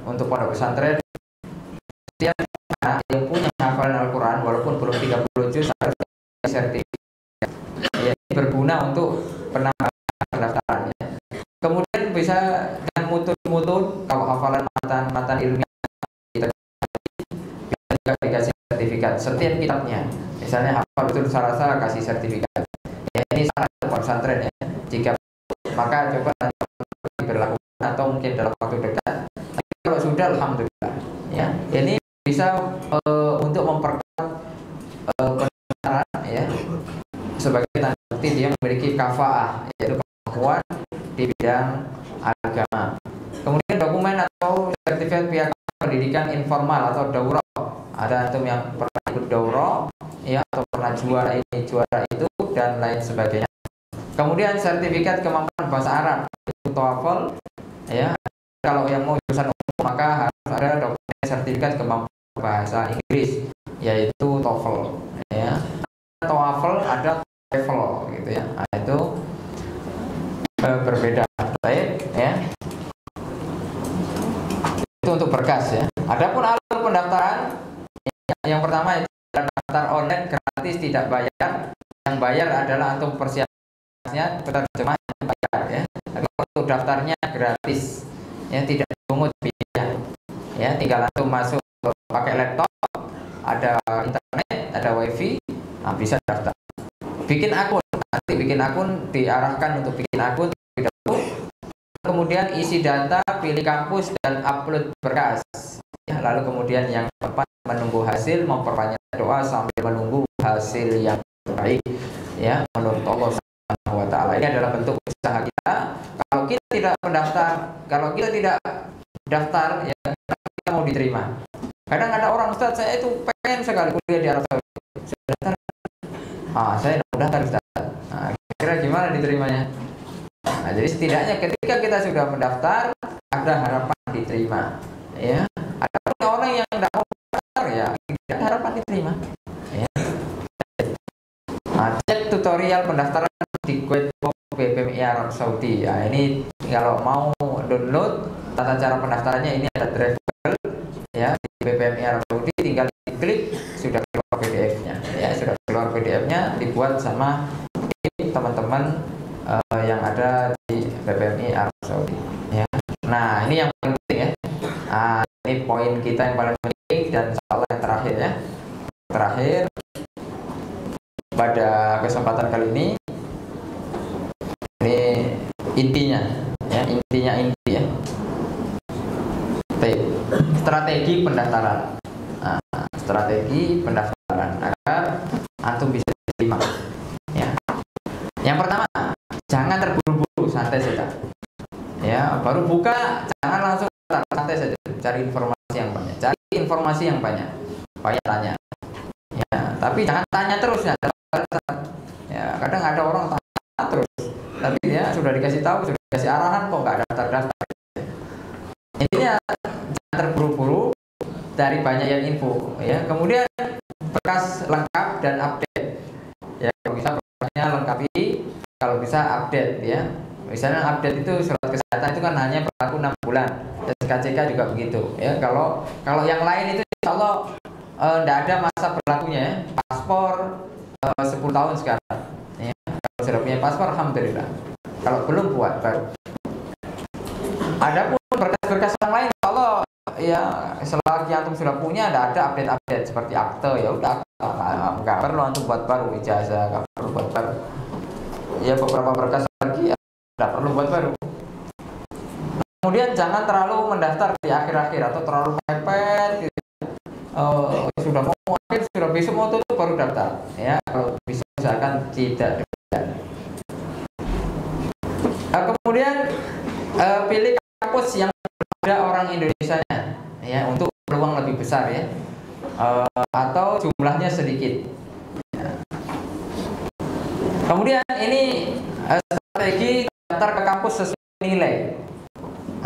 untuk pondok pesantren setiap anak yang punya hafalan Al-Quran walaupun belum 30 juz harus sertifikat, ya, ini berguna untuk penambahan pendaftarannya. Kemudian bisa dengan mutun kalau hafalan matan ilmiah kita juga dikasih sertifikat setiap kitabnya, misalnya hafal betul salah kasih sertifikat, ya ini syarat pesantren, ya jika maka coba nanti diberlakukan atau mungkin dalam waktu dekat. Tapi kalau sudah alhamdulillah, ya ini bisa untuk memperkuat pendaftaran, ya sebagai tanda bukti dia memiliki kafaah, yaitu kemampuan di bidang agama. Kemudian dokumen atau sertifikat pihak pendidikan informal atau daurah, ada antum yang pernah ikut daurah, ya atau pernah juara ini juara itu dan lain sebagainya. Kemudian sertifikat kemampuan bahasa Arab itu TOEFL, ya kalau yang mau jurusan umum maka harus ada dokumen sertifikat kemampuan bahasa Inggris yaitu TOEFL, ya TOEFL ada TOEFL gitu, ya nah, itu berbeda, baik, ya itu untuk berkas, ya. Adapun alur pendaftaran, yang pertama itu daftar online gratis tidak bayar, yang bayar adalah antum persiapan berkasnya, penerjemahnya bayar ya. Tapi untuk daftarnya gratis, ya tidak dipungut biaya. Ya, tinggal langsung masuk pakai laptop, ada internet, ada wifi, nah bisa daftar. Bikin akun, nanti bikin akun, diarahkan untuk bikin akun, kemudian isi data, pilih kampus dan upload berkas. Ya, lalu kemudian yang keempat menunggu hasil, memperbanyak doa sambil menunggu hasil yang terbaik. Ya, menurut Allah Subhanahu wa taala. Ini adalah bentuk usaha kita. Kalau kita tidak mendaftar, kalau kita tidak daftar, ya kita mau diterima. Kadang ada orang, Ustaz, saya itu pengen sekali kuliah di Arab Saudi. Sudah daftar? Saya udah daftar, Ustaz. Nah, kira-kira gimana diterimanya? Nah, jadi setidaknya ketika kita sudah mendaftar, ada harapan diterima. Ya, ada orang yang tidak mau daftar, ya tidak ada harapan diterima. Ya. Nah, cek tutorial pendaftaran di website BPMI Arab Saudi. Ya, ini kalau mau download tata cara pendaftarannya, ini ada driver ya di BPMI Arab Saudi, tinggal diklik sudah keluar PDF-nya. Ya, sudah keluar PDF-nya, dibuat sama teman-teman yang ada di BPMI Arab Saudi. Ya. Nah, ini yang paling penting ya. Nah, ini poin kita yang paling penting dan insyaallah yang terakhir ya. Terakhir pada kesempatan kali ini intinya ya, inti ya. Strategi pendaftaran. Nah, strategi pendaftaran agar antum bisa diterima. Ya. Yang pertama, jangan terburu-buru, santai saja. Ya, baru buka jangan langsung santai saja. Cari informasi yang banyak. Cari informasi yang banyak. Banyak tanya. Ya, tapi jangan tanya terus ya. Ya, kadang ada orang tanya terus, tapi dia sudah dikasih tahu, sudah dikasih arahan kok nggak daftar. Intinya jangan terburu-buru, dari banyak yang info. Ya, kemudian berkas lengkap dan update. Ya, kalau bisa berkasnya lengkapi, kalau bisa update ya. Misalnya update itu surat kesehatan itu kan hanya berlaku 6 bulan. SKCK juga begitu ya. Kalau yang lain itu insyaallah tidak ada masa berlakunya ya. Paspor 10 tahun sekarang ya. Kalau sudah punya paspor alhamdulillah. Kalau belum buat baru. Adapun berkas-berkas yang lain insyaallah ya selagi antum sudah punya ada update seperti akte ya udah nggak perlu antum buat baru, ijazah nggak perlu buat baru. Ya beberapa berkas lagi ya tidak perlu buat baru. Kemudian jangan terlalu mendaftar di akhir-akhir atau terlalu mepet gitu. Sudah mau akhir, sudah besok mau tutup baru daftar. Ya, kalau bisa usahakan tidak demikian. Kemudian pilih kampus yang ada orang Indonesianya ya untuk peluang lebih besar ya. Atau jumlahnya sedikit. Ya. Kemudian ini strategi daftar ke kampus sesuai nilai.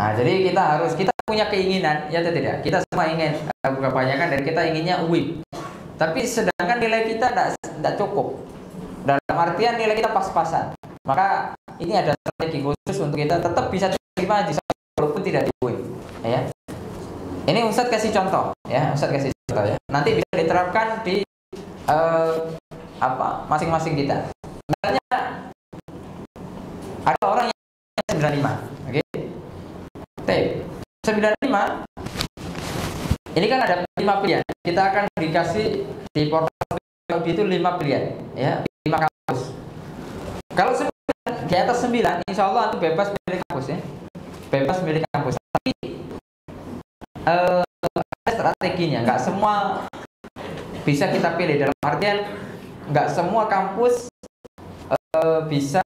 Nah, jadi kita punya keinginan ya atau tidak? Kita semua ingin, kebanyakan dari kita inginnya UI. Tapi sedangkan nilai kita tidak cukup. Dalam artian nilai kita pas-pasan. Maka ini ada strategi khusus untuk kita tetap bisa terima di walaupun tidak di UI. Ya. Ini Ustadz kasih contoh ya, Nanti bisa diterapkan di masing-masing kita. Misalnya ada orang yang 95, oke? 95. Ini kan ada 5 pilihan. Kita akan dikasih di portal itu 5 pilihan, ya, 5 kampus. Kalau di atas 9, insya Allah itu bebas milih kampus ya, bebas milih kampus. Tapi ada strateginya. Nggak semua bisa kita pilih. Dalam artian nggak semua kampus bisa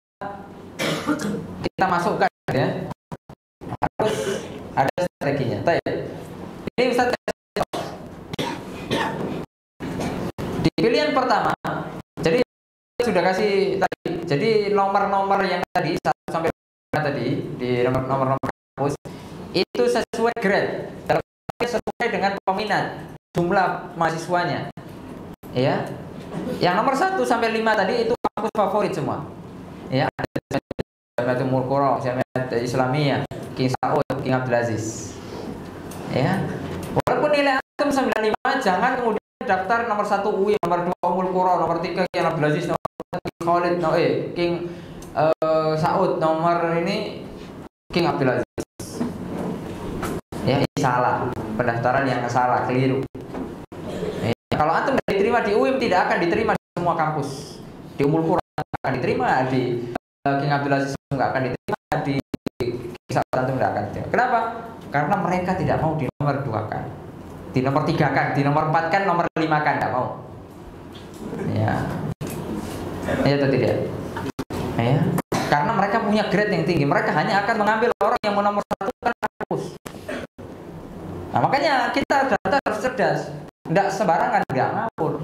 kita masukkan ya. Harus ada strateginya. Ini Ustaz di pilihan pertama. Jadi sudah kasih tadi. Jadi nomor-nomor yang tadi 1 sampai 5 tadi di nomor-nomor kampus itu sesuai grade. Dalam sesuai dengan peminat jumlah mahasiswanya. Ya. Yang nomor 1 sampai 5 tadi itu kampus favorit semua. Ya, ada Mulkuro, Jamiat Islamiyah, King Saud, King Abdulaziz. Ya. Walaupun nilai antum 95, jangan kemudian daftar nomor 1 UI, nomor 2 Mulkuro, nomor 3 King Abdulaziz, nomor 4 King Khalid, King Saud nomor ini King Abdul Aziz. Ya, ini salah, pendaftaran yang salah, keliru. Kalau antum tidak diterima di UIM, tidak akan diterima di semua kampus. Di Ummul Qura akan diterima, di King Abdul Aziz nggak akan diterima, di Saud antum tidak akan diterima. Kenapa? Karena mereka tidak mau di nomor 2 kan, di nomor 3 kan, di nomor 4 kan, nomor 5 kan, tidak mau. Ya, atau tidak? Ya, karena mereka punya grade yang tinggi. Mereka hanya akan mengambil orang yang nomor 1 kan kampus. Nah, makanya kita data harus cerdas, tidak sembarangan, tidak ngawur.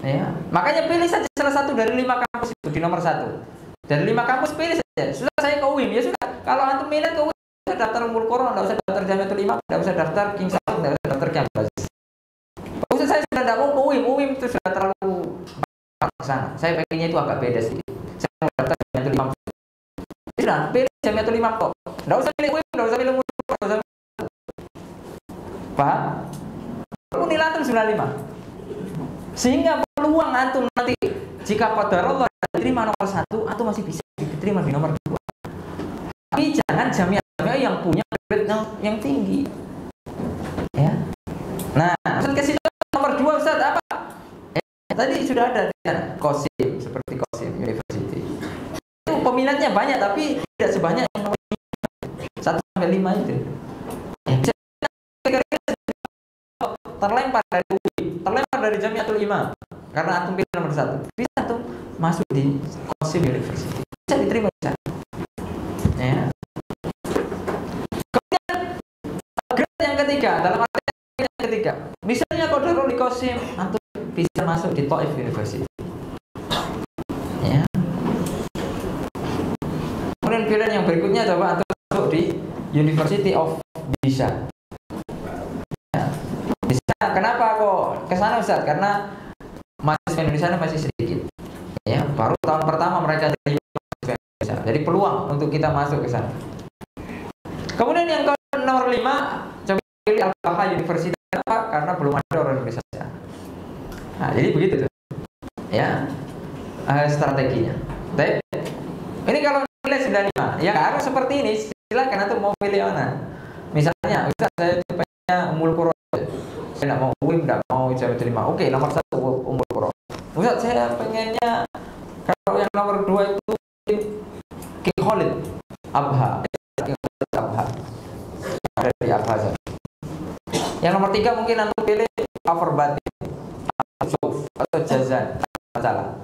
Ya, makanya pilih saja salah satu dari 5 kampus itu di nomor 1. Dari 5 kampus pilih saja. Sudah saya ke UIM, ya sudah. Kalau antum minat ke UIM, daftar Ummul Qura, tidak usah daftar Jamiatul Imam, tidak usah daftar King Saud, tidak usah daftar King Abdul Aziz. Maksud saya sudah tidak mau ke UIM, UIM itu sudah terlalu sana. Saya pengennya itu agak beda sih. Saya mau daftar Jamiatul Imam. Sudah, pilih Jamiatul Imam kok. Tidak usah pilih UIM, tidak usah pilih Ummul Qura, tidak usah. Paham? Nilai antum 95. Sehingga peluang antum nanti jika qadarullah diterima nomor 1, antum masih bisa diterima di nomor 2. Tapi jangan jamiah yang punya grade yang tinggi. Ya. Nah, Ustaz kasih nomor 2 Ustaz apa? Tadi sudah ada di sana, Qasim, seperti Qasim University. Itu peminatnya banyak tapi tidak sebanyak yang nomor 1 sampai 5 itu. Terlempar dari UI, terlempar dari Jamiatul Imam karena antum pilih nomor 1. Bisa antum masuk di Qasim University. Bisa diterima bisa. Ya. Kemudian grade yang ketiga, dalam arti yang ketiga, misalnya qadarul di Qasim, antum bisa masuk di Thaif University. Ya. Kemudian pilihan yang berikutnya coba antum masuk di University of Bisa. Kenapa kok ke sana Ustaz? Karena mahasiswa Indonesia masih sedikit. Ya, baru tahun pertama mereka dari Indonesia. Jadi peluang untuk kita masuk ke sana. Kemudian yang ke nomor 5, coba pilih Al-Baha University. Kenapa? Karena belum ada orang Indonesia. Nah, jadi begitu tuh. Ya. Strateginya. Baik. Ini kalau nilai 95, ya harus seperti ini. Silakan antum mau pilih mana. Misalnya, Ustaz saya pengennya Ummul Qura. Saya tidak mau UIM, tidak mau Jamiatul Imam. Oke, nomor 1 Ummul Qura. Ustaz saya pengennya kalau yang nomor 2 itu King Khalid Abha. King Khalid Abha. Ada di Abha saja. Yang nomor 3 mungkin antum pilih Afarbatin atau Jazan. Masalah.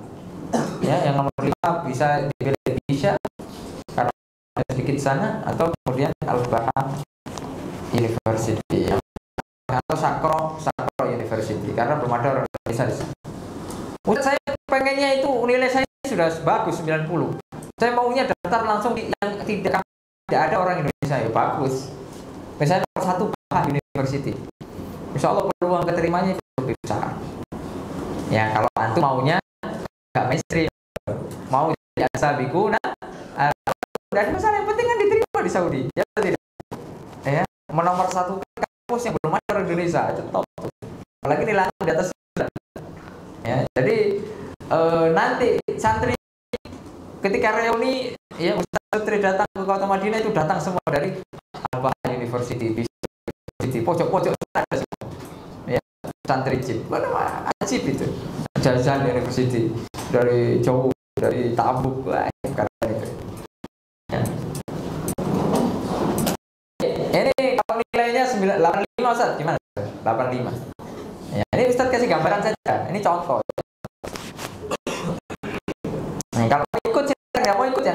Ya, yang nomor 5 bisa dipilih Indonesia karena ada sedikit sana, atau kemudian Al-Baha University atau Sakro University karena belum ada orang Indonesia di sana. Saya pengennya itu nilai saya sudah bagus 90. Saya maunya daftar langsung yang tidak ada orang Indonesia, ya bagus. Misalnya nomor 1 Baha University. Insya Allah peluang keterimanya lebih besar. Ya kalau antum maunya nggak mainstream, mau biasa bikuna, tidak ada masalah. Yang penting kan diterima di Saudi. Ya tidak. Ya nomor 1 kampus yang belum ada orang Indonesia itu top. Apalagi nilai di atas 9. Ya, jadi nanti santri ketika reuni, ya Ustaz santri datang ke Kota Madinah itu datang semua dari Al-Baha University, pojok-pojok ada semua. Ya, santri Jib. Mana ajib itu. Jazan University dari jauh, dari Tabuk, karena itu. Ya. Ini kalau nilainya 85 Ustaz, gimana? 85. Ya, ini Ustaz kasih gambaran saja. Ini contoh. Nah, kalau ikut silakan, nggak mau ikut ya.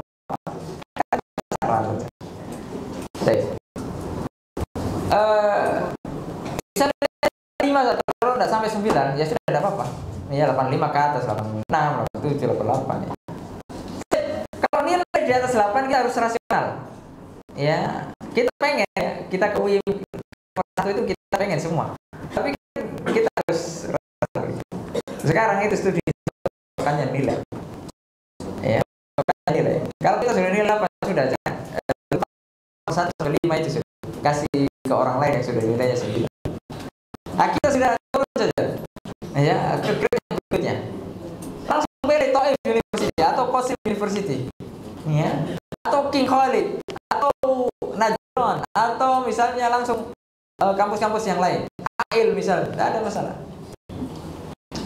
Bisa 5 Ustaz. Kalau nggak sampai 9 ya sudah, tidak apa-apa. Ya 85 ke atas, 86, 87, 88 ya. Kalau nilai di atas 8 kita harus rasional. Ya, kita pengen, kita ke UIM itu kita pengen semua. Tapi kita harus sekarang itu studi makanya nilai. Ya, nilai. Kalau kita sudah nilai 8 sudah jangan 1 sampai 5 itu sudah kasih ke orang lain yang sudah nilainya 9. Nah, kita sudah turun saja. Ya, ke grade yang berikutnya. Langsung pilih Thaif University atau Qasim University. ya, atau King Khalid, atau Najran, atau misalnya langsung kampus-kampus yang lain, AIL misalnya, tidak ada masalah.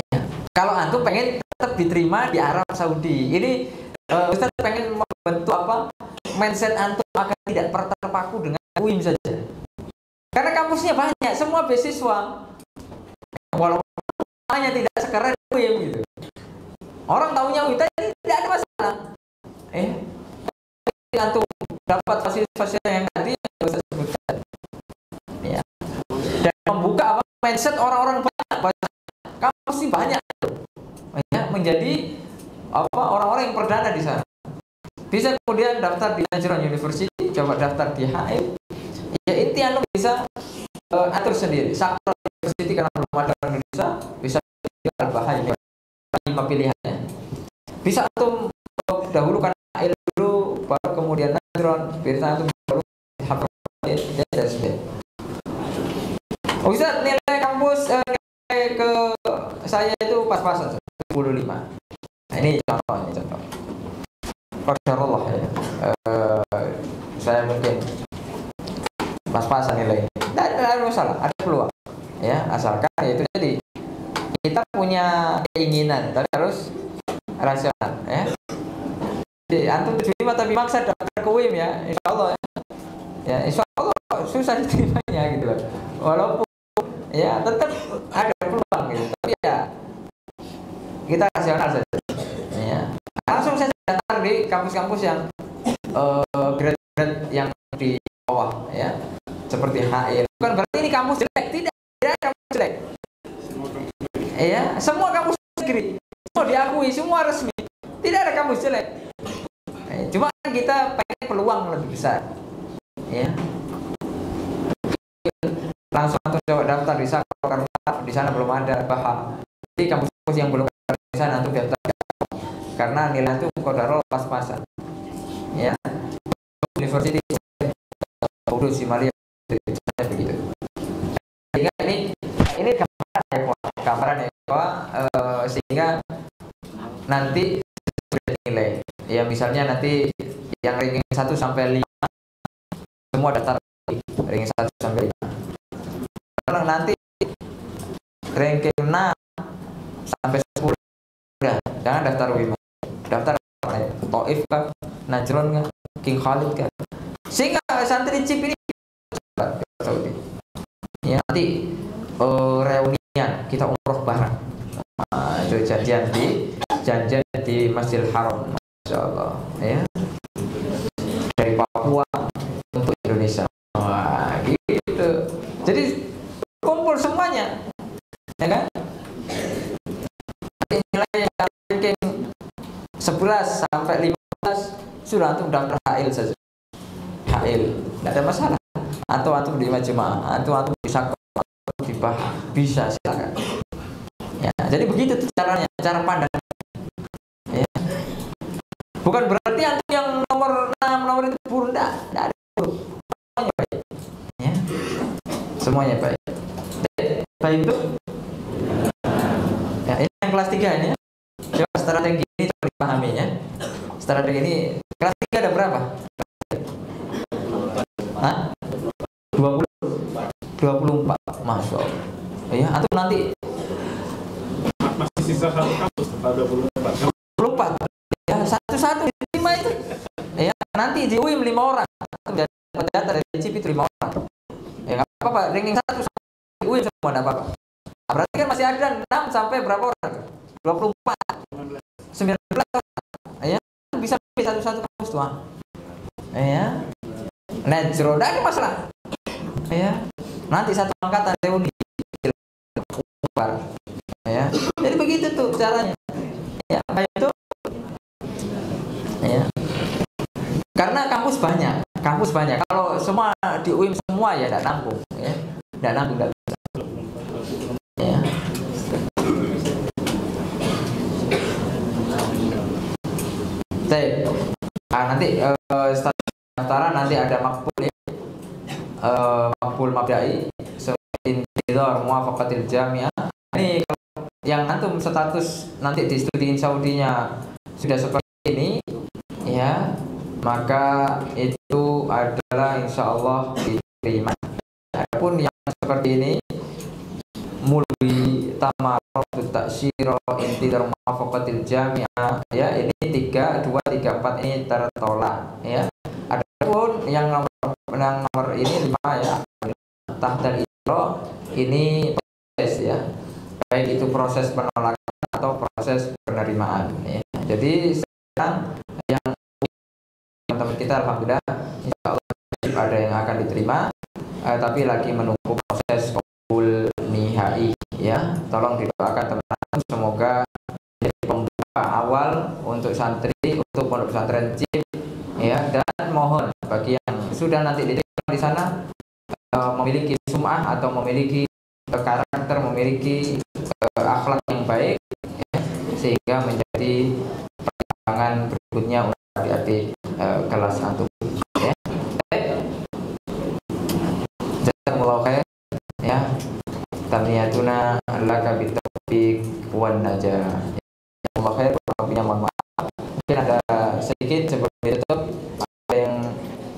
Ya. Kalau antum pengen tetap diterima di Arab Saudi, ini Ustaz pengen membentuk apa? Mindset antum agar tidak terpaku dengan UIM saja. Karena kampusnya banyak, semua beasiswa. Walaupun hanya tidak sekeren UIM gitu. Orang tahunya UIM tidak ada masalah. Antum dapat fasilitas yang tadi yang saya sebutkan. Ya. Dan membuka apa? Mindset orang-orang banyak. Kampus sih banyak. Ya, menjadi apa? Orang-orang yang perdana di sana. Bisa kemudian daftar di Najran University, coba daftar di HM. Ya inti anu bisa atur sendiri. Sakral University karena belum ada di Indonesia, bisa Al-Bahaya 5 pilihannya. Bisa antum dahulukan AIL dulu, baru kemudian Najran, bisa antum baru dan sebagainya. Oh, Ustaz, nilai kampus ke saya itu pas-pasan 75. Nah, ini contoh. Qadarullah ya. Saya mungkin pas-pasan nilai. Tidak ada masalah, ada peluang. Ya, asalkan itu jadi kita punya keinginan, tapi harus rasional ya. Jadi antum 75 tapi maksa daftar ke UIM ya, insyaallah ya. Ya, insyaallah susah diterimanya gitu loh. Walaupun ya tetap ada peluang gitu. Tapi ya kita rasional saja. Ya. Langsung saja daftar di kampus-kampus yang grade-grade yang di bawah ya. Seperti HIL. Bukan berarti ini kampus jelek, tidak ada kampus jelek. Ya, semua kampus negeri, semua diakui, semua resmi. Tidak ada kampus jelek. Cuma kita pengen peluang lebih besar. Ya. Langsung coba daftar di sana karena di sana belum ada bahas. Jadi kampus yang belum ada di sana untuk daftar karena nilai itu qadarul pas-pasan. Ya. University Udus Simalia begitu. Sehingga ini gambaran ya sehingga nanti nilai ya misalnya nanti yang ranking 1 sampai 5 semua daftar ranking 1 sampai 5. Kalau nanti ranking 6 sampai 10 udah jangan daftar UIM, daftar Taif kah, Najran kah, King Khalid kah, sehingga santri CIP ini ya nanti reunian kita umroh bareng. Itu janjian di Masjidil Haram, Masya Allah ya, dari Papua untuk Indonesia. Wah gitu, jadi kumpul semuanya ya kan. Nilai ranking 11 sampai 15 sudah antum daftar HIL saja. HIL tidak ada masalah. Atau antum di majmu'ah, antum bisa dibahas, bisa silakan. Ya, jadi begitu tuh caranya, cara pandang. Ya. Bukan berarti antum yang nomor 6, nomor itu buruk, tidak ada buruk. Semuanya baik. Ya. Semuanya baik. Baik itu. Ya, ini yang kelas 3 ini. Coba strategi ini coba dipahami ya. Strategi ini kelas 3 ada berapa? Hah? 24. Masya Allah. Ya, atau nanti masih sisa satu kampus 24. 24. Ya, satu-satu lima itu. Ya, nanti di UIM 5 orang. Dapat data dari CIP itu 5 orang. Ya, enggak apa-apa, ranking 1 sampai di UIM semua enggak apa-apa. Nah, berarti kan masih ada 6 sampai berapa orang? 24. 19. Ya, bisa satu-satu kampus tuh. Ya. Najran, tidak ada masalah. Ya, nanti satu angkatan reuni. Ya, jadi begitu tuh caranya. Ya, kayak itu. Ya, karena kampus banyak. Kalau semua di UIM semua ya tidak nampung. Ya, tidak nampung. Ya. Nanti pendaftaran nanti ada makbul ya. Makbul mabda'i intidhar muwafaqatil jami'ah. Ini yang antum status nanti di studi Saudinya sudah seperti ini ya, maka itu adalah insya Allah diterima. Adapun yang seperti ini mulai tamarruf ta'syiro intidar muwafaqatil jami'ah, ya ini 3, 2, 3, 4 ini tertolak, ya. Adapun yang nomor ini 5, ya, tahtal ijra ini proses, ya, baik itu proses penolakan atau proses penerimaan, ya. Jadi sekarang yang teman-teman kita alhamdulillah insya Allah ada yang akan diterima, tapi lagi menunggu proses kabul nihai, ya. Tolong didoakan teman-teman semoga jadi pembuka awal untuk santri, untuk pondok pesantren CIP, ya. Dan mohon bagi yang sudah nanti diterima di sana memiliki sum'ah atau memiliki karakter, memiliki akhlak yang baik, ya, sehingga menjadi perkembangan berikutnya untuk adik-adik kelas antum, ya. Jazakumullahu khair, ya. Tamniyatuna laka bitaufiq wan najah. Jazakumullahu khair, mohon maaf. Mungkin ada sedikit sebelum ditutup ada yang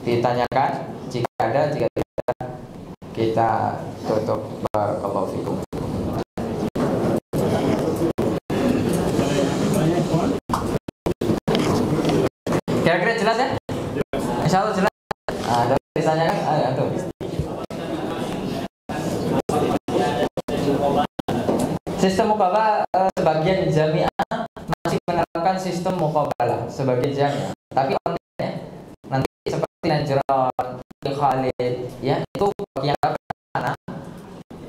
ditanyakan, jika ada, jika tidak kita tutup. Barakallahu fikum. Kira-kira jelas, ya? Insya Allah jelas. Ada ditanyakan? Ada tuh. Sistem muqabalah sebagian jamiah masih menerapkan sistem muqabalah sebagai jamiah, tapi online, ya. Nanti seperti Najran, Khalid, ya, itu bagi yang ke sana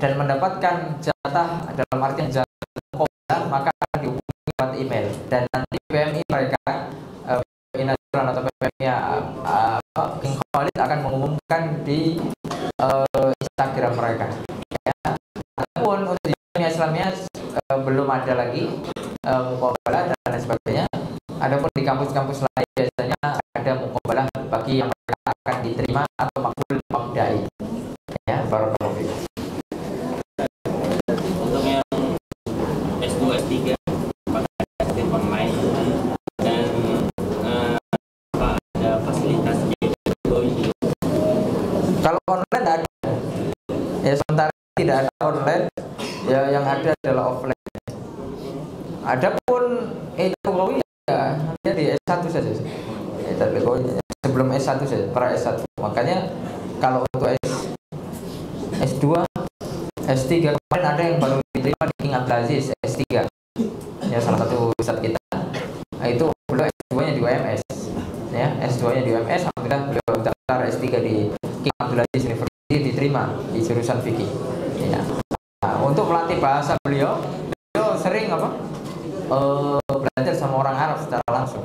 dan mendapatkan jatah dalam artian jatah muqabalah, maka akan dihubungi lewat email dan nanti PMI mereka Najran atau PMI King Khalid akan mengumumkan di Instagram mereka, ya. Ataupun untuk jamiah Islamiyah belum ada lagi muqabalah dan lain sebagainya. Adapun di kampus-kampus lain biasanya ada muqabalah bagi yang mereka akan diterima atau makbul mabda'i, ya. Barakallahu fiik. Untuk yang S2, S3 pakai sistem online dan ada fasilitasnya ini. Kalau online ada, ya, sementara tidak ada online, ya, yang ada adalah offline. Adapun Itabawi, ya, hanya di S1 saja. Itabawi sebelum S1 saja, para S1. Makanya kalau untuk S2, S3 kemarin ada yang baru diterima di King Abdul Aziz S3, ya, salah satu ustadz kita. Itu beliau S2-nya di UMS, ya, S2-nya di UMS. Alhamdulillah beliau daftar S3 di King Abdul Aziz University, diterima di jurusan fikih, ya. Nah, untuk melatih bahasa beliau sering belajar sama orang Arab secara langsung.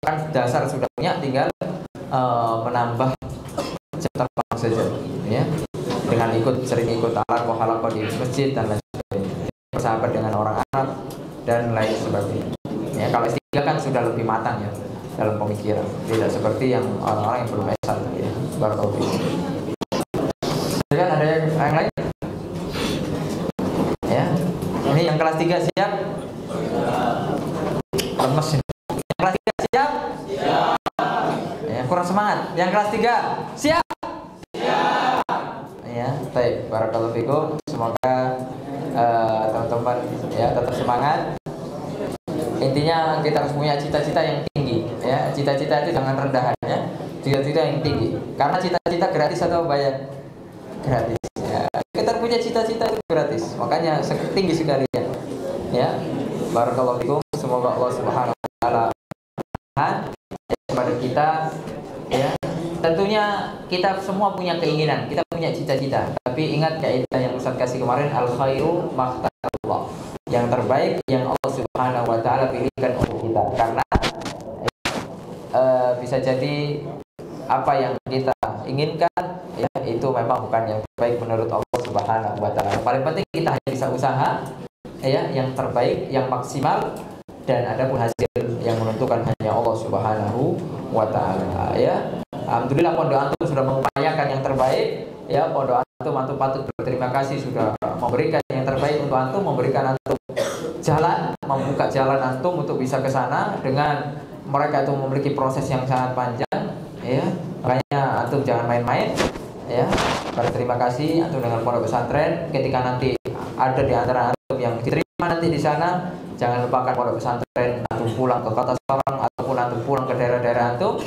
Kan dasar sudah punya, tinggal menambah jam terbang saja, ya, dengan sering ikut halaqah di masjid dan lain sebagainya, bersahabat dengan orang Arab dan lain sebagainya, ya. Kalau S3 kan sudah lebih matang, ya, dalam pemikiran, tidak seperti yang orang-orang yang belum S1, ya. Barakallahu fiik. Kan ada yang lain, ya. Ini yang kelas 3 siap? Lemes. Yang kelas 3 siap? Siap. Ya, kurang semangat. Yang kelas 3 siap? Siap. Ya, baik. Barakallahu fikum. Semoga teman-teman, ya, tetap semangat. Intinya kita harus punya cita-cita yang tinggi, ya. Cita-cita itu jangan rendahan, ya. Cita-cita yang tinggi. Karena cita-cita gratis atau bayar? Gratis, ya. Kita punya cita-cita itu gratis, makanya tinggi sekali, ya. Barakallahu fikum. Semoga Allah Subhanahu wa taala kepada kita, ya. Tentunya kita semua punya keinginan, kita punya cita-cita, tapi ingat kaidah yang Ustaz kasih kemarin, al khairu makhtarallah, yang terbaik yang Allah Subhanahu wa taala pilihkan untuk kita. Karena bisa jadi apa yang kita inginkan, ya, itu memang bukan yang terbaik menurut Allah Subhanahu wa taala. Paling penting kita hanya bisa usaha, ya, yang terbaik, yang maksimal, dan adapun hasil yang menentukan hanya Allah Subhanahu wa taala, ya. Alhamdulillah pondok antum sudah mengupayakan yang terbaik, ya. Pondok antum patut berterima kasih sudah memberikan yang terbaik untuk antum, memberikan antum jalan, membuka jalan antum untuk bisa ke sana. Dengan mereka itu memiliki proses yang sangat panjang, ya. Makanya antum jangan main-main, ya. Berterima kasih antum dengan pondok pesantren. Ketika nanti ada di antara antum yang diterima nanti di sana, jangan lupakan pondok pesantren. Antum pulang ke kota Sorong ataupun antum pulang ke daerah-daerah antum,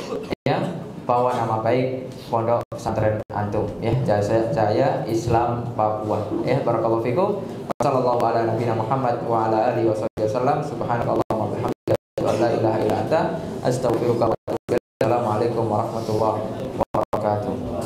ya, bawa nama baik pondok pesantren antum, ya. Jaya Islam Papua, ya. Barakallahu fikum. Wassallallahu ala nabiyina Muhammad wa ala alihi wasallam. Subhanakallahumma wa bihamdika, asyhadu an la ilaha illa anta, astaghfiruka wa atubu ilaik. Assalamualaikum warahmatullahi wabarakatuh.